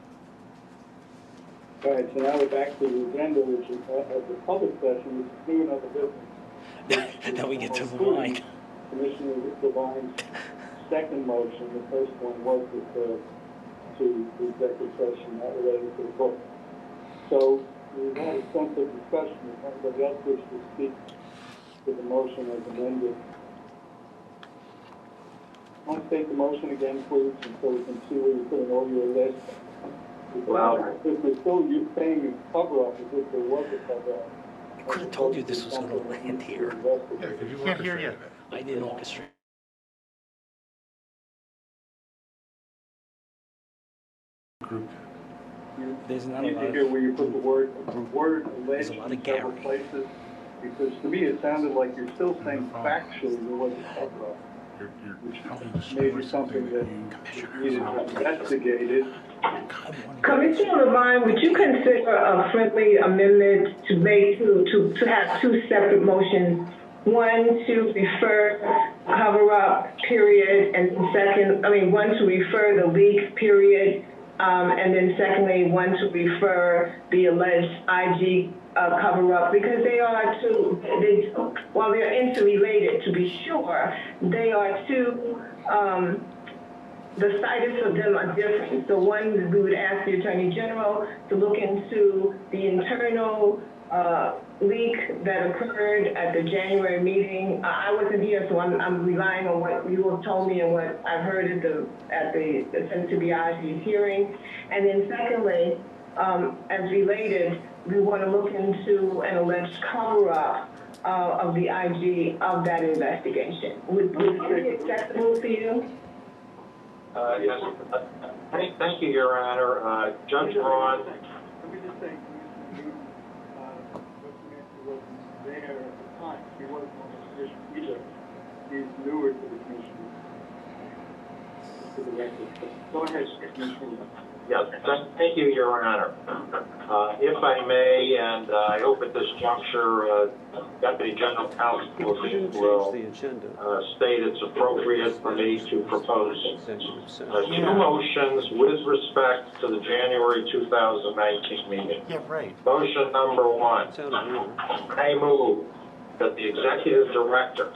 All right, so now we're back to the agenda, which is the public session, which is new and other business. Now we get to Levine. Commissioner Levine's second motion, the first one was referred to the executive session, not related to the book. So we've had extensive discussion. If anybody else wishes to speak to the motion as amended, want to take the motion again, please, and so we can see where you're putting all your list. Well, If we're still saying cover-up, as if there was a cover-up. I could have told you this was going to land here. Can't hear you. I didn't orchestrate. There's not a You lot need to hear of, where you put the word alleged There's a lot of in several Gary. places, because to me it sounded like you're still saying factually there was a cover-up, which may be something that needed to be investigated. Commissioner Levine, would you consider a friendly amendment to make, to have two separate motions? One to refer cover-up period, and one to refer the leak period, and then secondly, one to refer the alleged IG cover-up, because they are two, while they're interrelated to be sure, they are two, the status of them are different. So one, we would ask the Attorney General to look into the internal leak that occurred at the January meeting. I wasn't here, so I'm relying on what you have told me and what I've heard at the Senator Biagi's hearing. And then secondly, as related, we want to look into an alleged cover-up of the IG of that investigation. Would that be acceptable to you? Yes. Thank you, Your Honor. Judge Braun. Let me just say, Commissioner Newton, wasn't there at the time. He wasn't on the commission either. He's newer to the commission. To the record. Go ahead, Commissioner. Yes, thank you, Your Honor. If I may, and I hope at this juncture, Deputy General Counsel will state it's appropriate for me to propose two motions with respect to the January 2019 meeting. Yeah, right. Motion number one, I move that the executive director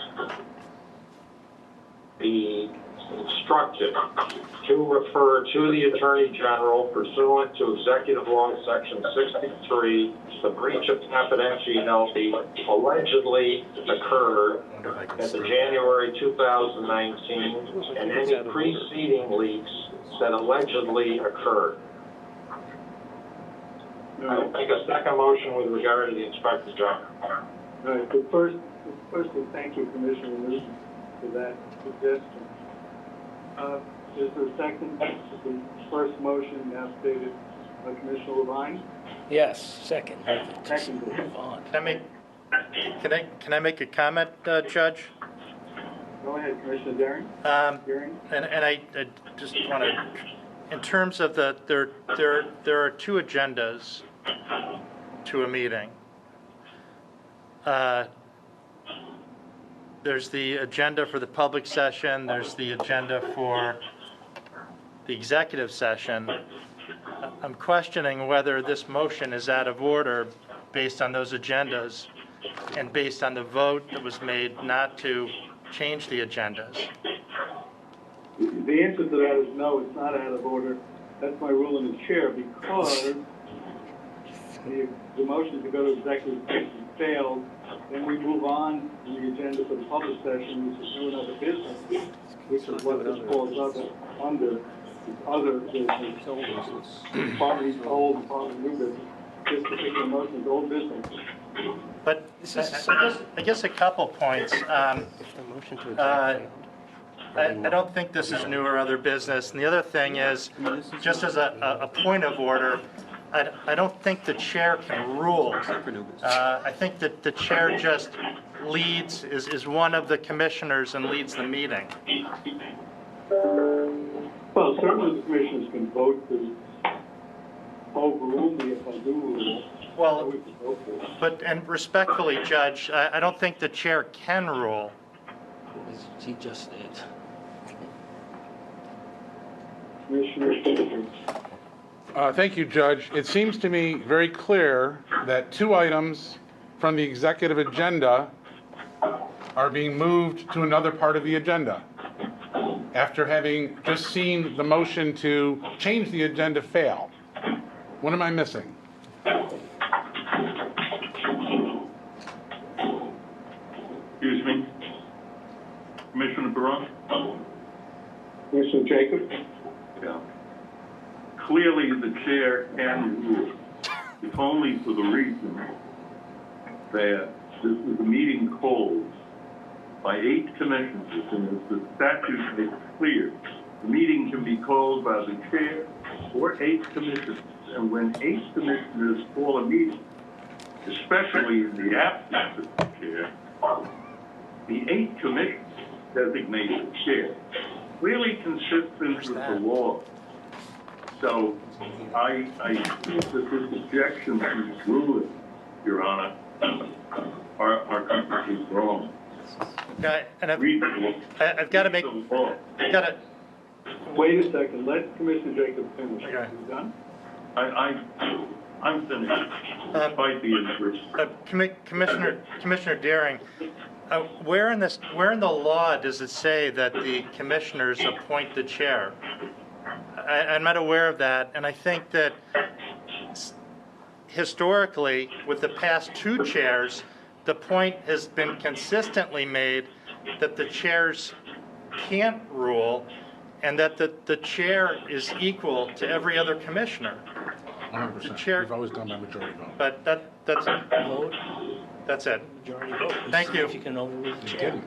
be instructed to refer to the Attorney General pursuant to Executive Law Section 63, the breach of confidentiality allegedly occurred at the January 2019 and any preceding leaks that allegedly occurred. I'll make a second motion with regard to the Inspector General. All right, but first, thank you, Commissioner Newton, for that suggestion. Is there a second to the first motion now stated by Commissioner Levine? Yes, second. Second. Move on. Can I make a comment, Judge? Go ahead, Commissioner Daring. And I just want to, in terms of there are two agendas to a meeting. There's the agenda for the public session, there's the agenda for the executive session. I'm questioning whether this motion is out of order based on those agendas and based on the vote that was made not to change the agendas. The answer to that is no, it's not out of order. That's my ruling as chair, because the motion to go to executive session failed. Then we move on to the agenda for the public session, which is new and other business, which is what this falls under other business. Partly old and partly new business. This particular motion is old business. But I guess a couple points. I don't think this is new or other business. And the other thing is, just as a point of order, I don't think the chair can rule. I think that the chair just leads, is one of the commissioners and leads the meeting. Well, certainly the commissioners can vote to overrule me if I do rule. Well, We can vote for it. but, and respectfully, Judge, I don't think the chair can rule. He just did. Commissioner Fisher. Thank you, Judge. It seems to me very clear that 2 items from the executive agenda are being moved to another part of the agenda, after having just seen the motion to change the agenda fail. What am I missing? Excuse me? Commissioner Barone? Commissioner Jacob? Yeah. Clearly, the chair can rule, if only for the reason that this is a meeting called by 8 commissioners, and as the statute makes clear, the meeting can be called by the chair or 8 commissioners. And when 8 commissioners call a meeting, especially in the absence of the chair, the 8 commissioners designate the chair, clearly consistent with the law. So I think that this objection to this ruling, Your Honor, are completely wrong. Okay, and I've got to make, I've got to, Wait a second, let Commissioner Jacob finish. Okay. You done? I'm finished, despite the interest. Commissioner Deering, where in the law does it say that the commissioners appoint the chair? I'm not aware of that, and I think that historically, with the past 2 chairs, the point has been consistently made that the chairs can't rule, and that the chair is equal to every other commissioner. 100%. The chair, We've always done by majority vote. but that's Vote, that's it. majority vote. Thank you. If you can overrule the You chair. didn't.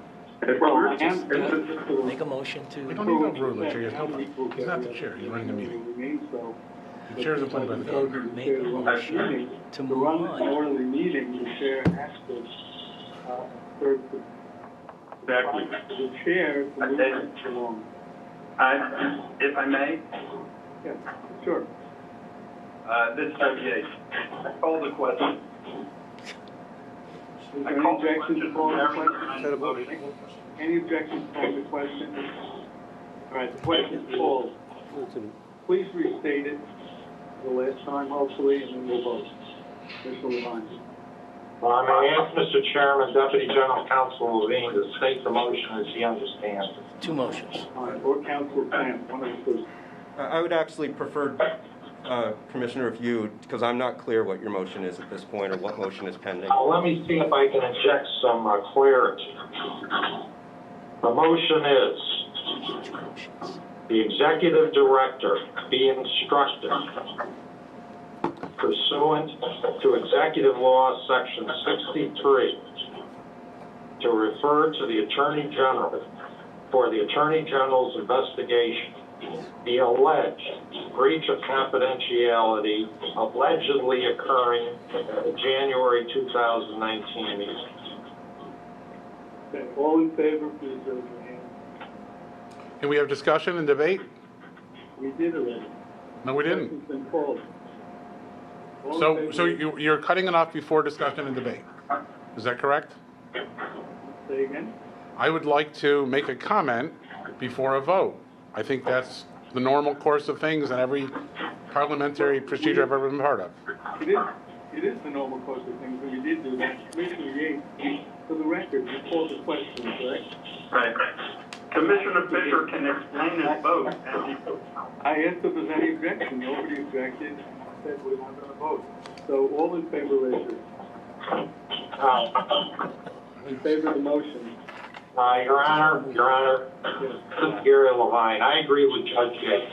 Well, I am. Make a motion We to, don't need to overrule the chair. He has no power. He's not the chair. He's running the meeting. Remain so. The chair is appointed by the governor. make a motion to To move run an on. orderly meeting, the chair has to, serve Exactly. the chair to move it along. If I may, Yeah, sure. this is Judge Yates. I call the question. Is I there any call the objection to call the question? question. Any objection to call the question? All right, the question is called. Please restate it the last time, hopefully, and then we'll vote. Mr. Levine. I may ask Mr. Chairman, Deputy General Counsel Levine to state the motion as he understands it. 2 motions. All right, or Council Sam, one of the two. I would actually prefer, Commissioner, if you, because I'm not clear what your motion is at this point or what motion is pending. Let me see if I can inject some clarity. The motion is the executive director be instructed pursuant to Executive Law Section 63 to refer to the Attorney General for the Attorney General's investigation the alleged breach of confidentiality allegedly occurring at the January 2019 meeting. Okay, all in favor, please raise your hand. Can we have discussion and debate? We did already. No, we didn't. Question's been called. All in So favor, you're cutting it off before discussion and debate. Is that correct? say again? I would like to make a comment before a vote. I think that's the normal course of things in every parliamentary procedure I've ever been part of. It is the normal course of things, and we did do that. Commissioner Yates, for the record, you called the question, correct? Right. Commissioner Fisher can explain his vote as he votes. I asked if there's any objection. Nobody objected. I said we're not going to vote. So all in favor, raise your hand. In favor of the motion. Your Honor, this is Gary Levine. I agree with Judge Yates.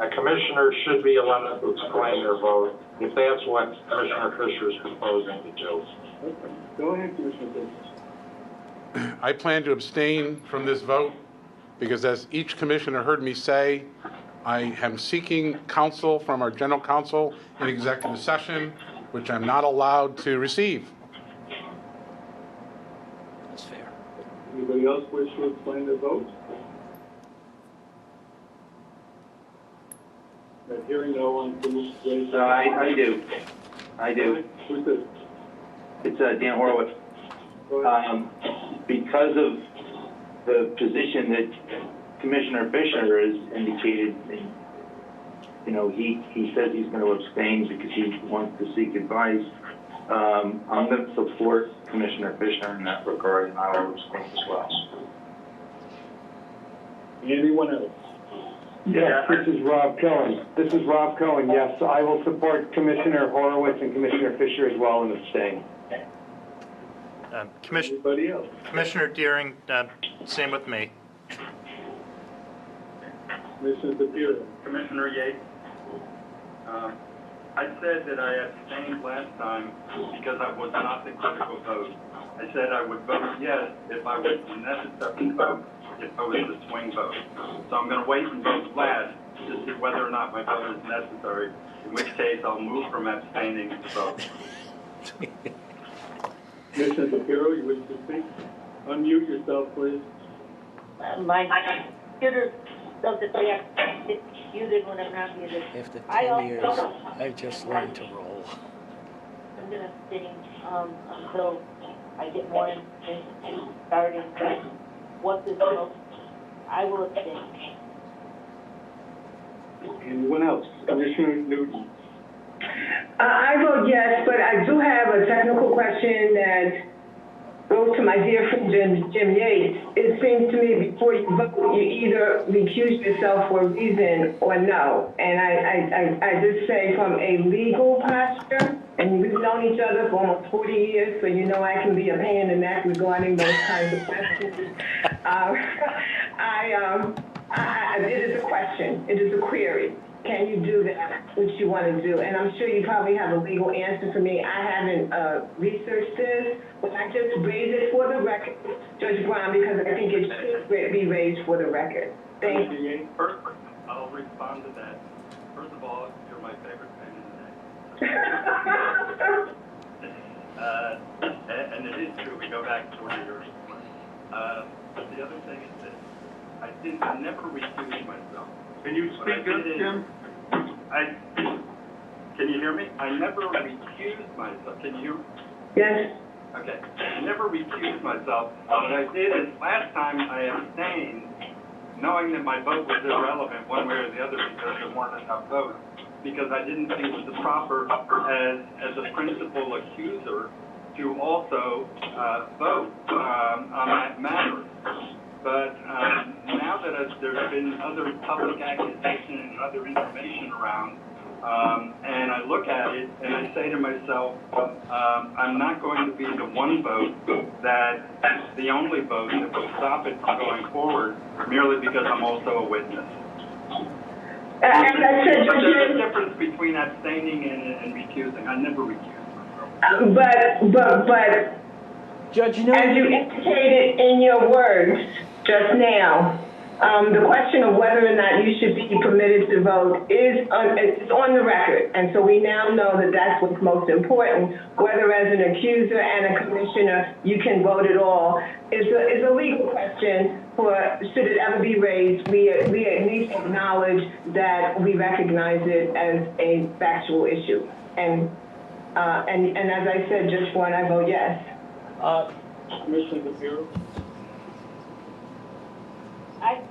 A commissioner should be allowed to explain their vote if that's what Commissioner Fisher is proposing to do. Okay. Go ahead, Commissioner Fisher. I plan to abstain from this vote because, as each commissioner heard me say, I am seeking counsel from our general counsel in executive session, which I'm not allowed to receive. That's fair. Anybody else wish to explain their vote? Hearing no one, please raise. I do. Who's this? It's Dan Horowitz. Go ahead. Because of the position that Commissioner Fisher has indicated, you know, he says he's going to abstain because he wants to seek advice. I'm going to support Commissioner Fisher in that regard, and I will abstain as well. Anyone else? Yes, this is Rob Cohen. Yes, I will support Commissioner Horowitz and Commissioner Fisher as well and abstain. Anybody else? Commissioner Deering, same with me. Commissioner DePiero. Commissioner Yates, I said that I abstained last time because I was not the critical vote. I said I would vote yes if I was the necessary vote, if I was the swing vote. So I'm going to wait and vote last to see whether or not my vote is necessary, in which case I'll move from abstaining to vote. Commissioner DePiero, you wish to speak? Unmute yourself, please. My computer doesn't react. It's muted when I'm not muted. After I 10 years, also, I just learned to roll. I'm going to abstain until I get more into starting what this vote. I will abstain. Anyone else? Commissioner Newton. I vote yes, but I do have a technical question that goes to my dear friend Jim Yates. It seems to me before you vote, you either recuse yourself for a reason or no. And I just say from a legal posture, and we've known each other for almost 40 years, so you know I can be a pain in the neck regarding those kinds of questions. It is a question. It is a query. Can you do that, which you want to do? And I'm sure you probably have a legal answer for me. I haven't researched this, but I just raise it for the record, Judge Brown, because I think it should be raised for the record. Thank you. First, I'll respond to that. First of all, you're my favorite pain in the neck. And it is true, we go back 40 years. But the other thing is this, I never recused myself. Can you speak up, Jim? Can you hear me? I never recused myself. Can you hear me? Yes. Okay. I never recused myself. What I did is last time I abstained, knowing that my vote was irrelevant one way or the other because there weren't enough votes, because I didn't think it was proper as a principal accuser to also vote on that matter. But now that there's been other public accusation and other information around, and I look at it and I say to myself, I'm not going to be the one vote that the only vote that will stop it from going forward merely because I'm also a witness. But there's a difference between abstaining and recusing. I never recused myself. But Judge Newton, as you indicated in your words just now, the question of whether or not you should be permitted to vote is on the record. And so we now know that that's what's most important. Whether as an accuser and a commissioner you can vote at all is a legal question. Should it ever be raised, we at least acknowledge that we recognize it as a factual issue. And as I said just one, I vote yes. Commissioner DePiero. I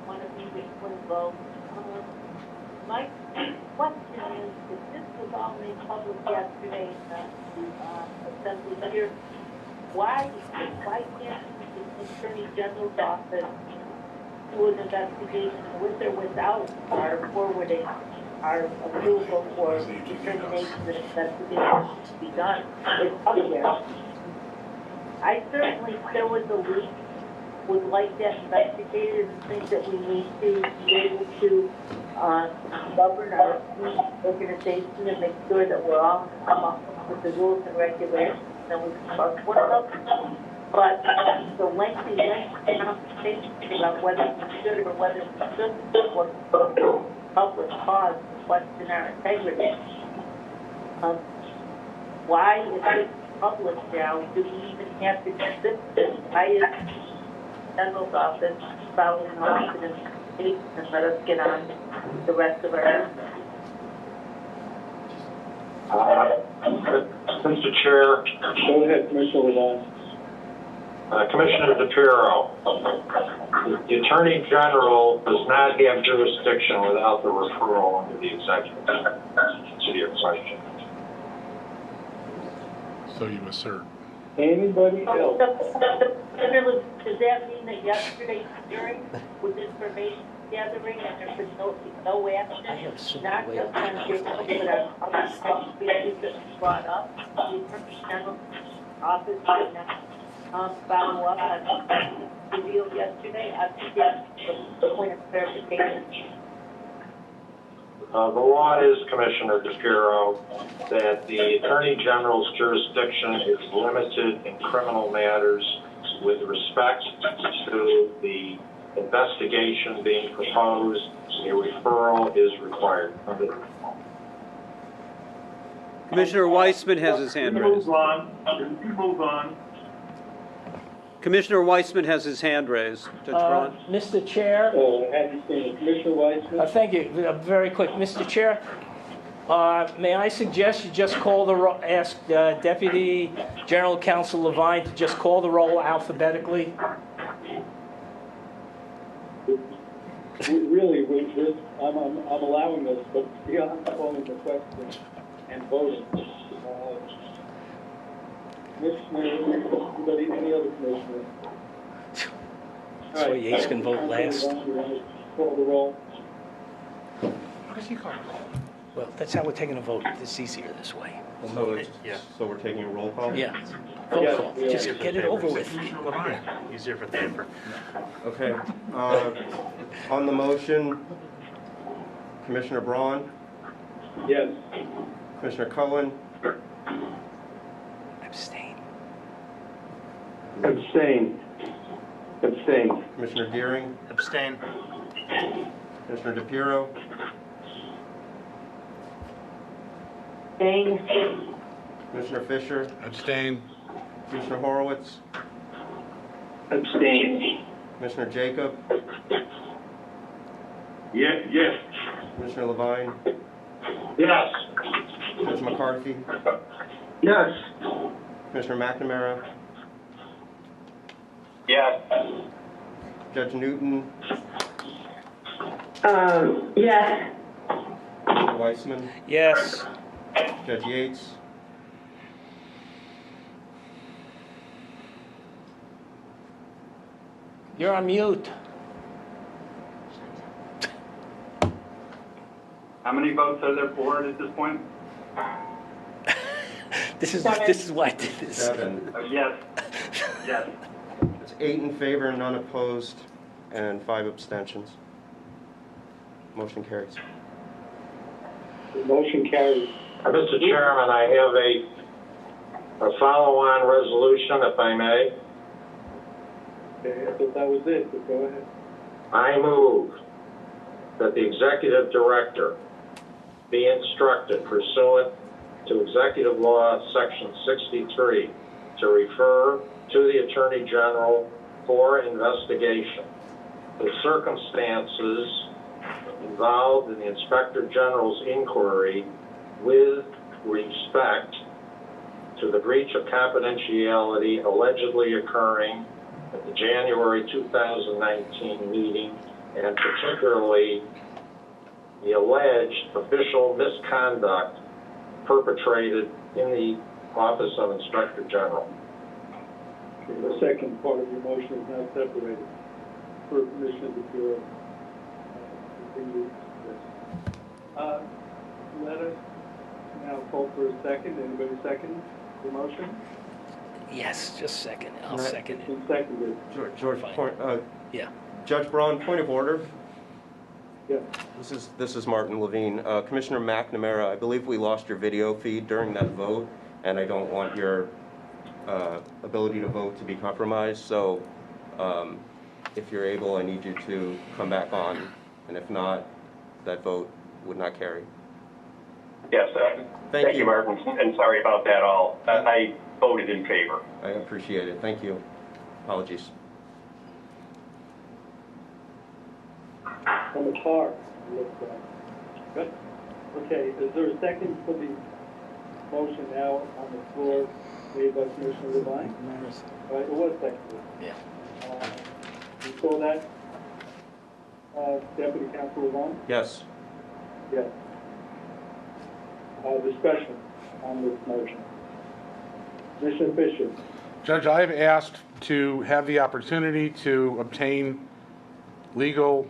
want to be involved. My question is, if this was all made public yesterday in the assembly here, why can't the Attorney General's office do an investigation with or without our forwarding our approval for determination that investigation should be done? It's up there. I certainly still as a league would like that investigated and think that we need to be able to govern our organization and make sure that we're all come up with the rules and regulations and we can trust one another. But the lengthy conversation about whether we should or whether we shouldn't was public cause to question our integrity. Why is it public now? Do we even have to consider this? Why is General's office following all of the investigation and let us get on the rest of our business? Chair. Go ahead, Commissioner Levine. Commissioner DePiero, the Attorney General does not have jurisdiction without the referral under the executive. To your question. So you assert. Anybody else? Does that mean that yesterday's hearing was information gathering and there was no action? I have super Not way just up. on Jacob, but on other issues that was brought up. The Attorney General's office did not follow up on the deal yesterday. I think that's the point of clarification. The law is, Commissioner DePiero, that the Attorney General's jurisdiction is limited in criminal matters with respect to the investigation being proposed. A referral is required under the law. Commissioner Weissman has his hand raised. Move on. Commissioner Weissman has his hand raised. Judge Braun? Mr. Chair, Hadn't seen it. Commissioner Weissman? thank you. Very quick, Mr. Chair, may I suggest you just call the ask Deputy General Counsel Levine to just call the roll alphabetically? Really, with this, I'm allowing this, but beyond calling the question and voting. Commissioner, anybody, any other commissioner? So Yates can vote last. You want to call the roll? Well, that's how we're taking a vote. It's easier this way. So we're taking a roll call? Yeah. Vote call. Just get it over with. Easier for the paper. Okay. On the motion, Commissioner Braun, Yes. Commissioner Cullen, Abstain. Abstain. Abstain. Commissioner Deering, Abstain. Commissioner DePiero, Dang. Commissioner Fisher, Abstain. Commissioner Horowitz, Abstain. Commissioner Jacob, Yes. Commissioner Levine, Yes. Judge McCarthy, Yes. Commissioner McNamara, Yes. Judge Newton, Yes. Commissioner Weissman, Yes. Judge Yates, You're on mute. How many votes are there for it at this point? This is why I did this. 7. Yes. Yes. It's 8 in favor, none opposed, and 5 abstentions. Motion carries. The motion carries. Mr. Chairman, I have a follow-on resolution, if I may. Okay, I thought that was it, but go ahead. I move that the executive director be instructed pursuant to Executive Law, Section 63, to refer to the Attorney General for investigation the circumstances involved in the Inspector General's inquiry with respect to the breach of confidentiality allegedly occurring at the January 2019 meeting, and particularly the alleged official misconduct perpetrated in the Office of Inspector General. Okay, the second part of your motion is now separated for Commissioner DePiero. Continue this. Let us now call for a second. Anybody second the motion? Yes, just second. I'll Right. second It's it. been seconded. George, Fine. Yeah. Judge Braun, point of order. Yes. This is Martin Levine. Commissioner McNamara, I believe we lost your video feed during that vote, and I don't want your ability to vote to be compromised. So if you're able, I need you to come back on, and if not, that vote would not carry. Yes, thank you, Martin, and sorry about that all. I voted in favor. I appreciate it. Thank you. Apologies. On the car. Good. Okay, is there a second for the motion now on the floor made by Commissioner Levine. Right, it was seconded. Yeah. You saw that, Deputy Counsel Levine? Yes. Yes. Discussion on this motion. Commissioner Fisher? Judge, I've asked to have the opportunity to obtain legal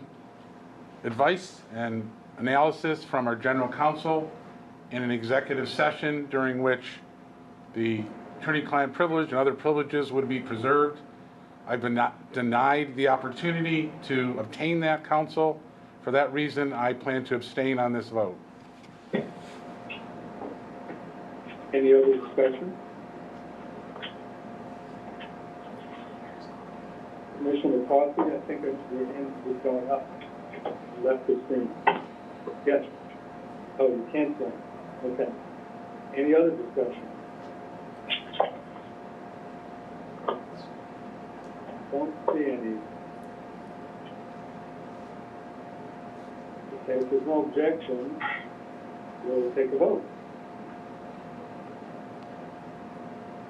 advice and analysis from our general counsel in an executive session during which the attorney-client privilege and other privileges would be preserved. I've been denied the opportunity to obtain that counsel. For that reason, I plan to abstain on this vote. Any other discussion? Commissioner McCarthy, I think your hand was going up. You left the screen. Yes. Oh, you can't say. Okay. Any other discussion? Don't see any. Okay, if there's no objection, we'll take a vote.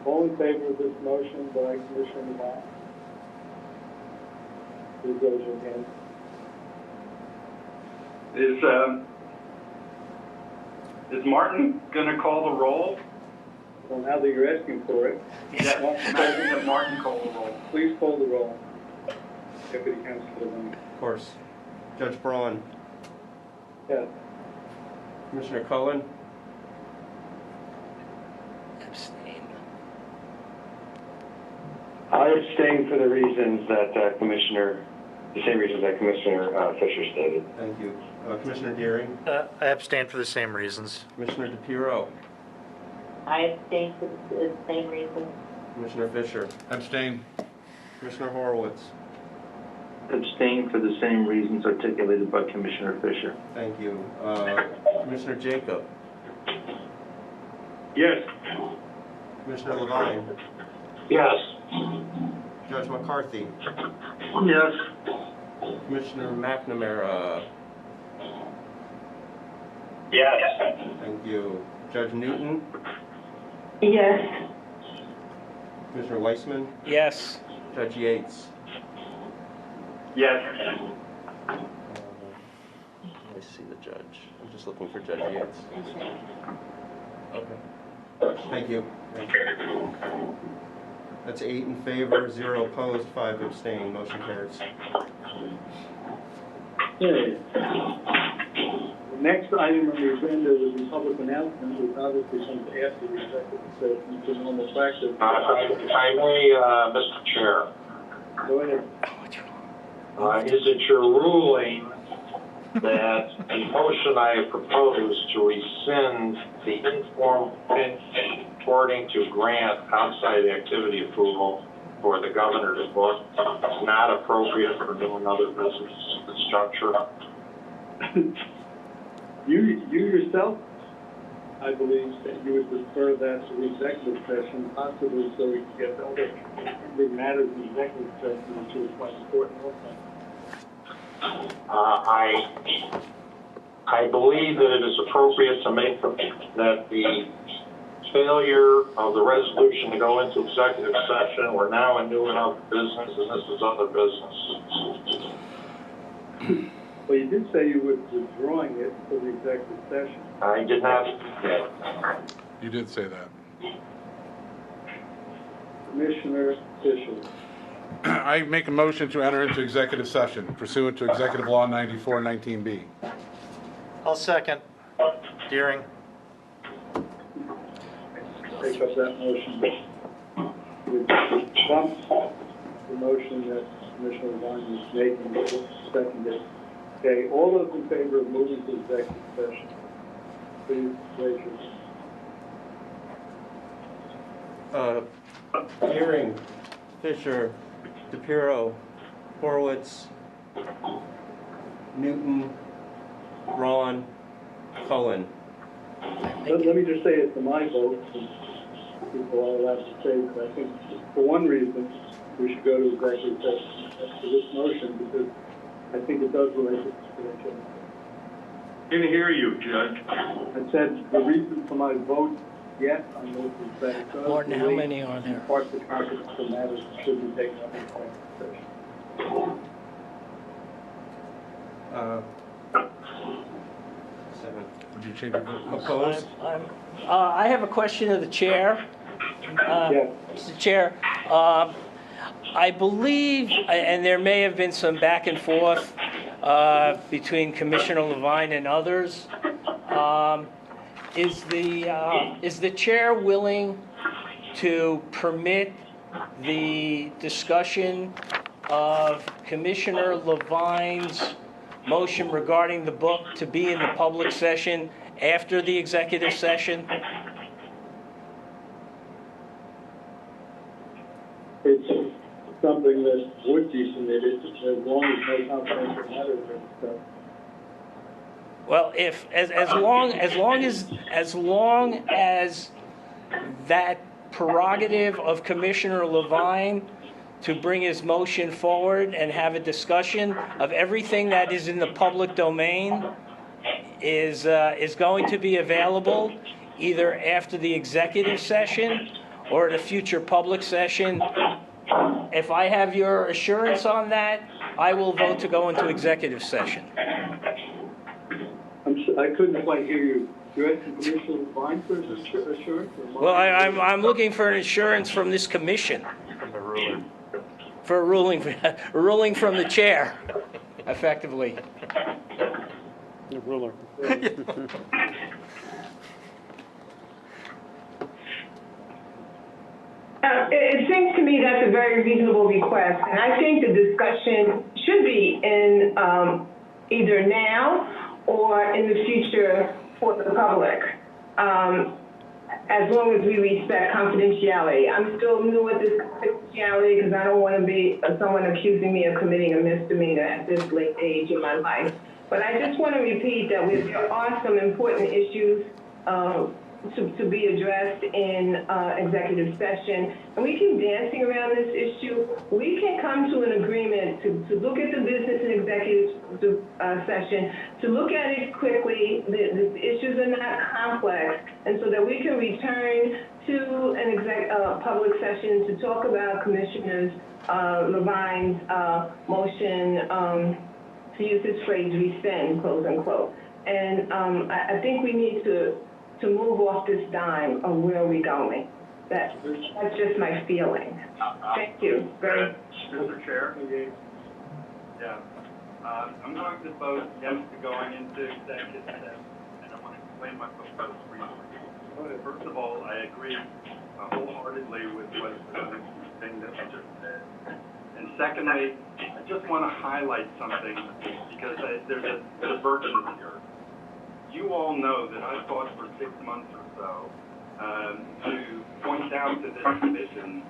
All in favor of this motion by Commissioner Levine? Please raise your hand. Is Martin going to call the roll? Well, now that you're asking for it. Yes, I'm asking that Martin call the roll. Please call the roll. Deputy Counsel Levine. Of course. Judge Braun. Yes. Commissioner Cohen. Abstain. I abstain for the reasons that the same reasons that Commissioner Fisher stated. Thank you. Commissioner Deering. I abstain for the same reasons. Commissioner DePiero. I abstain for the same reason. Commissioner Fisher. Abstain. Commissioner Horowitz. Abstain for the same reasons articulated by Commissioner Fisher. Thank you. Commissioner Jacob. Yes. Commissioner Levine. Yes. Judge McCarthy. Yes. Commissioner McNamara. Yes. Thank you. Judge Newton. Yes. Commissioner Weissman. Yes. Judge Yates. Yes. Let me see the judge. I'm just looking for Judge Yates. Okay. Thank you. Thank you. That's 8 in favor, 0 opposed, 5 abstained. Motion carries. Okay. The next item on the agenda is the public announcement, which obviously comes after the executive session, to normal practice. I may, Mr. Chair, Go ahead. is it your ruling that a motion I have proposed to rescind the informed opinion according to grant outside activity approval for the governor's book is not appropriate for doing other business at this juncture? You yourself, I believe, that you would refer that to the executive session, possibly so we can get the other big matters in the executive session, which is quite important also. I believe that it is appropriate to make that the failure of the resolution to go into executive session, we're now in new and other business, and this is other business. Well, you did say you were withdrawing it for the executive session. I did not. You did say that. Commissioner Fisher. I make a motion to enter into executive session pursuant to Executive Law 9419B. I'll second. Deering. Take up that motion. Which bumps the motion that Commissioner Levine was making, seconded. Okay, all those in favor of moving to executive session, please raise your hand. Deering, Fisher, DePiero, Horowitz, Newton, Braun, Cohen. Let me just say it for my vote, since people are allowed to say that I think for one reason we should go to executive session for this motion, because I think it does relate to discrimination. Didn't hear you, Judge. I said the reason for my vote yet on those that it does Martin, how relate many are there? in part to confidential matters that should be taken up in executive session. 7. Would you change your vote? Opposed? I have a question of the chair. Yes. Mr. Chair, I believe, and there may have been some back and forth between Commissioner Levine and others. Is the chair willing to permit the discussion of Commissioner Levine's motion regarding the book to be in the public session after the executive session? It's something that would be submitted as long as no confidential matters are discussed. Well, if as long as that prerogative of Commissioner Levine to bring his motion forward and have a discussion of everything that is in the public domain is going to be available either after the executive session or at a future public session. If I have your assurance on that, I will vote to go into executive session. I couldn't quite hear you. You're asking Commissioner Levine for his assurance? Well, I'm looking for an assurance from this commission. From the ruler. For a ruling from the chair, effectively. The ruler. It seems to me that's a very reasonable request, and I think the discussion should be in either now or in the future for the public, as long as we respect confidentiality. I'm still new at this confidentiality because I don't want to be someone accusing me of committing a misdemeanor at this late age in my life. But I just want to repeat that there are some important issues to be addressed in executive session. And we keep dancing around this issue. We can come to an agreement to look at the business in executive session, to look at it quickly. The issues are not complex, and so that we can return to an public session to talk about Commissioner Levine's motion, to use his phrase, rescind, quote unquote. And I think we need to move off this dime of where are we going. That's just my feeling. Thank you. Mr. Chair? Yeah. I'm going to vote yes to going into executive session, and I want to explain my proposed reason. First of all, I agree wholeheartedly with what the thing that you just said. And secondly, I just want to highlight something because there's a divergence here. You all know that I fought for 6 months or so to point out to this commission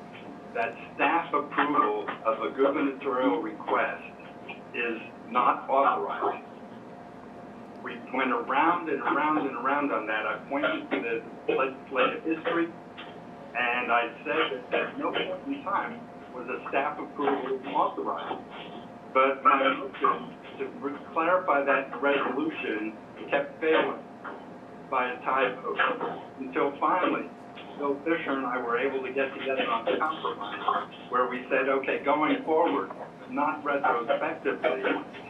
that staff approval of a gubernatorial request is not authorized. We went around and around and around on that. I pointed to the legislative history, and I said that at no point in time was a staff approval authorized. But my motion to clarify that resolution kept failing by a typo until finally Bill Fisher and I were able to get together on a compromise where we said, okay, going forward, not retrospectively,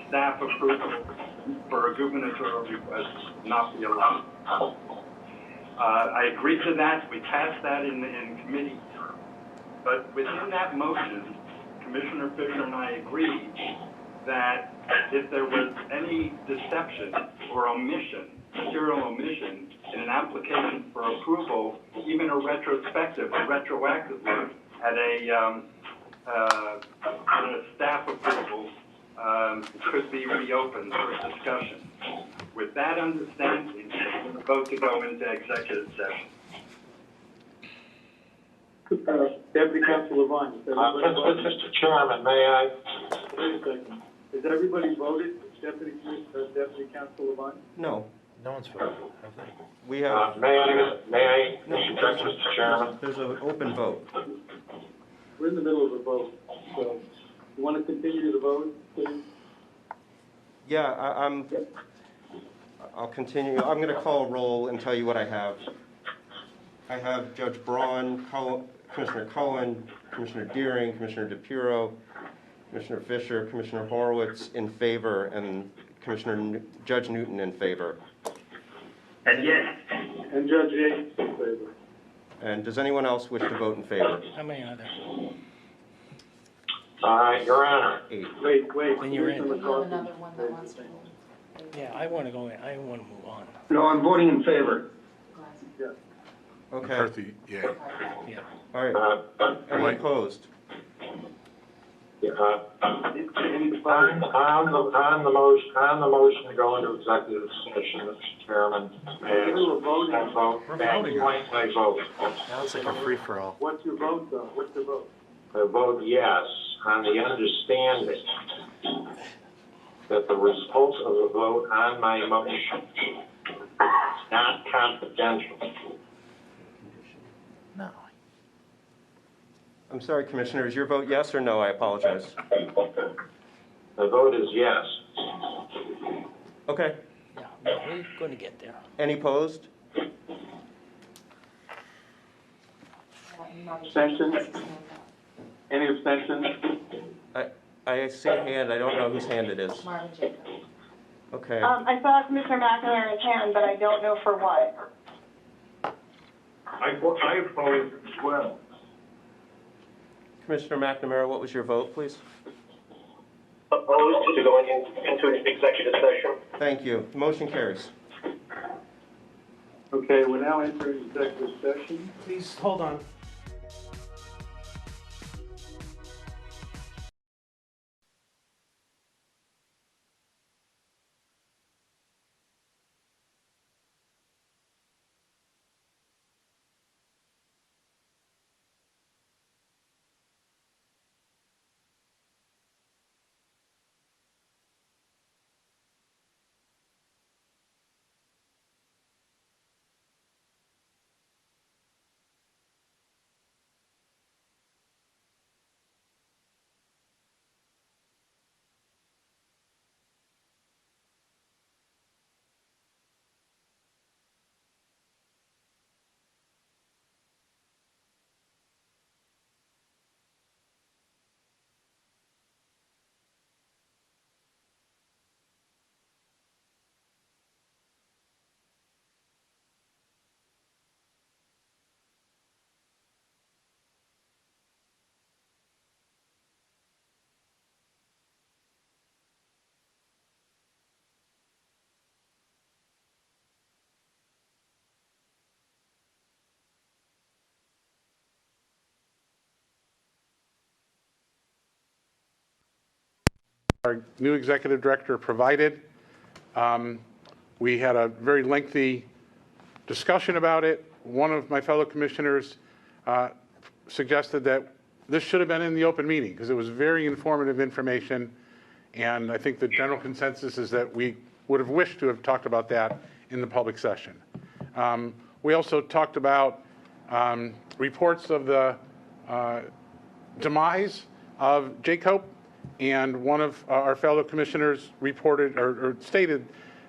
staff approval for a gubernatorial request not be allowed. I agreed to that. We passed that in committee. But within that motion, Commissioner Fisher and I agreed that if there was any deception or omission, material omission, in an application for approval, even a retrospective or retroactively, at a staff approval, could be reopened for discussion. With that understanding, I'm going to vote to go into executive session. Deputy Council Levine. Mr. Chairman, may I? Wait a second. Has everybody voted, Deputy Council Levine? No. No one's voted, have they? We have. May I interject, Mr. Chairman? There's an open vote. We're in the middle of a vote, so you want to continue the vote, please? Yeah, I'll continue. I'm going to call roll and tell you what I have. I have Judge Braun, Commissioner Cohen, Commissioner Deering, Commissioner DePuro, Commissioner Fisher, Commissioner Horowitz in favor, and Judge Newton in favor. And yes. And Judge Yates in favor. And does anyone else wish to vote in favor? How many are there? Your Honor. 8. Wait. Then you're in. We have another one that wants to move. Yeah, I want to go in. I want to move on. No, I'm voting in favor. Okay. McCarthy, yeah. Yeah. All right. Any opposed? On the motion to go into executive session, Mr. Chairman, may I vote? I vote. Sounds like a free-for-all. What's your vote, though? What's your vote? I vote yes on the understanding that the result of the vote on my motion is not confidential. No. I'm sorry, Commissioner, is your vote yes or no? I apologize. The vote is yes. Okay. Yeah, no, we're going to get there. Any opposed? Abstentions? Any abstentions? I see a hand. I don't know whose hand it is. Marvin Jacob. Okay. I saw Commissioner McNamara's hand, but I don't know for what. I oppose as well. Commissioner McNamara, what was your vote, please? Opposed to going into an executive session. Thank you. Motion carries. Okay, we're now entering executive session. Please, hold on. Our new executive director provided. We had a very lengthy discussion about it. One of my fellow commissioners suggested that this should have been in the open meeting because it was very informative information, and I think the general consensus is that we would have wished to have talked about that in the public session. We also talked about reports of the demise of J-COPE, and one of our fellow commissioners reported or stated,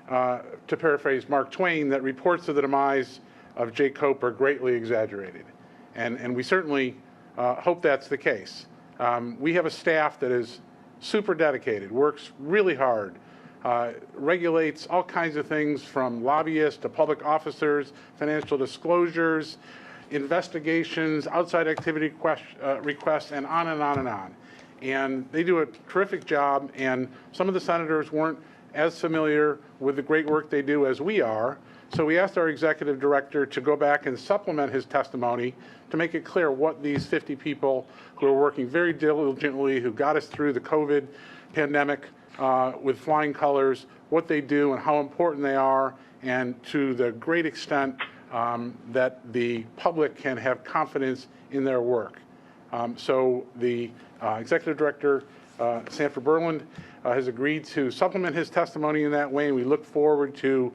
to paraphrase Mark Twain, that reports of the demise of J-COPE are greatly exaggerated. And we certainly hope that's the case. We have a staff that is super dedicated, works really hard, regulates all kinds of things from lobbyists to public officers, financial disclosures, investigations, outside activity requests, and on and on and on. And they do a terrific job, and some of the senators weren't as familiar with the great work they do as we are. So we asked our executive director to go back and supplement his testimony to make it clear what these 50 people who are working very diligently, who got us through the COVID pandemic with flying colors, what they do and how important they are, and to the great extent that the public can have confidence in their work. So the executive director, Sanford Berland, has agreed to supplement his testimony in that way, and we look forward to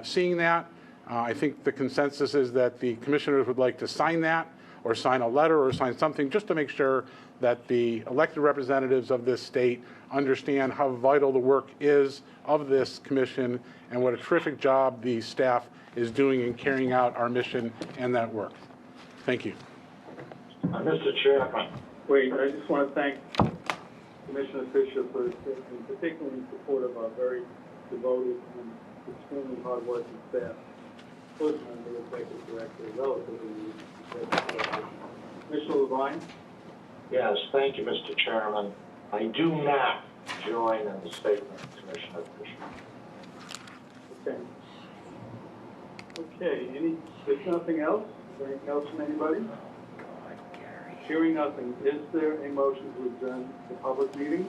seeing that. I think the consensus is that the commissioners would like to sign that or sign a letter or sign something, just to make sure that the elected representatives of this state understand how vital the work is of this commission and what a terrific job the staff is doing in carrying out our mission and that work. Thank you. Mr. Chairman. Wait, I just want to thank Commissioner Fisher for, in particularly in support of our very devoted and extremely hardworking staff. Personally, the executive director, relatively new executive director. Commissioner Levine? Yes, thank you, Mr. Chairman. I do not join in the statement of Commissioner Fisher. Okay, there's nothing else? Is there anything else from anybody? Hearing nothing, is there a motion to adjourn the public meeting?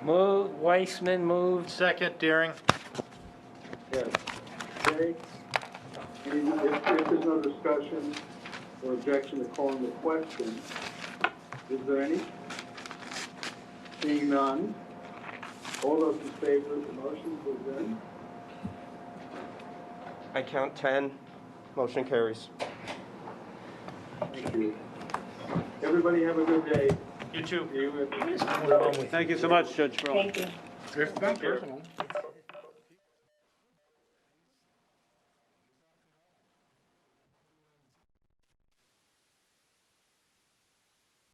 Weissman moved. Second, Deering. Yes. Okay. If there's no discussion or objection to calling the question, is there any? Seeing none, all those in favor of the motion to adjourn? I count 10. Motion carries. Thank you. Everybody have a good day. You too. See you at Thank you so much, Judge Burley. Thank you. It's not personal.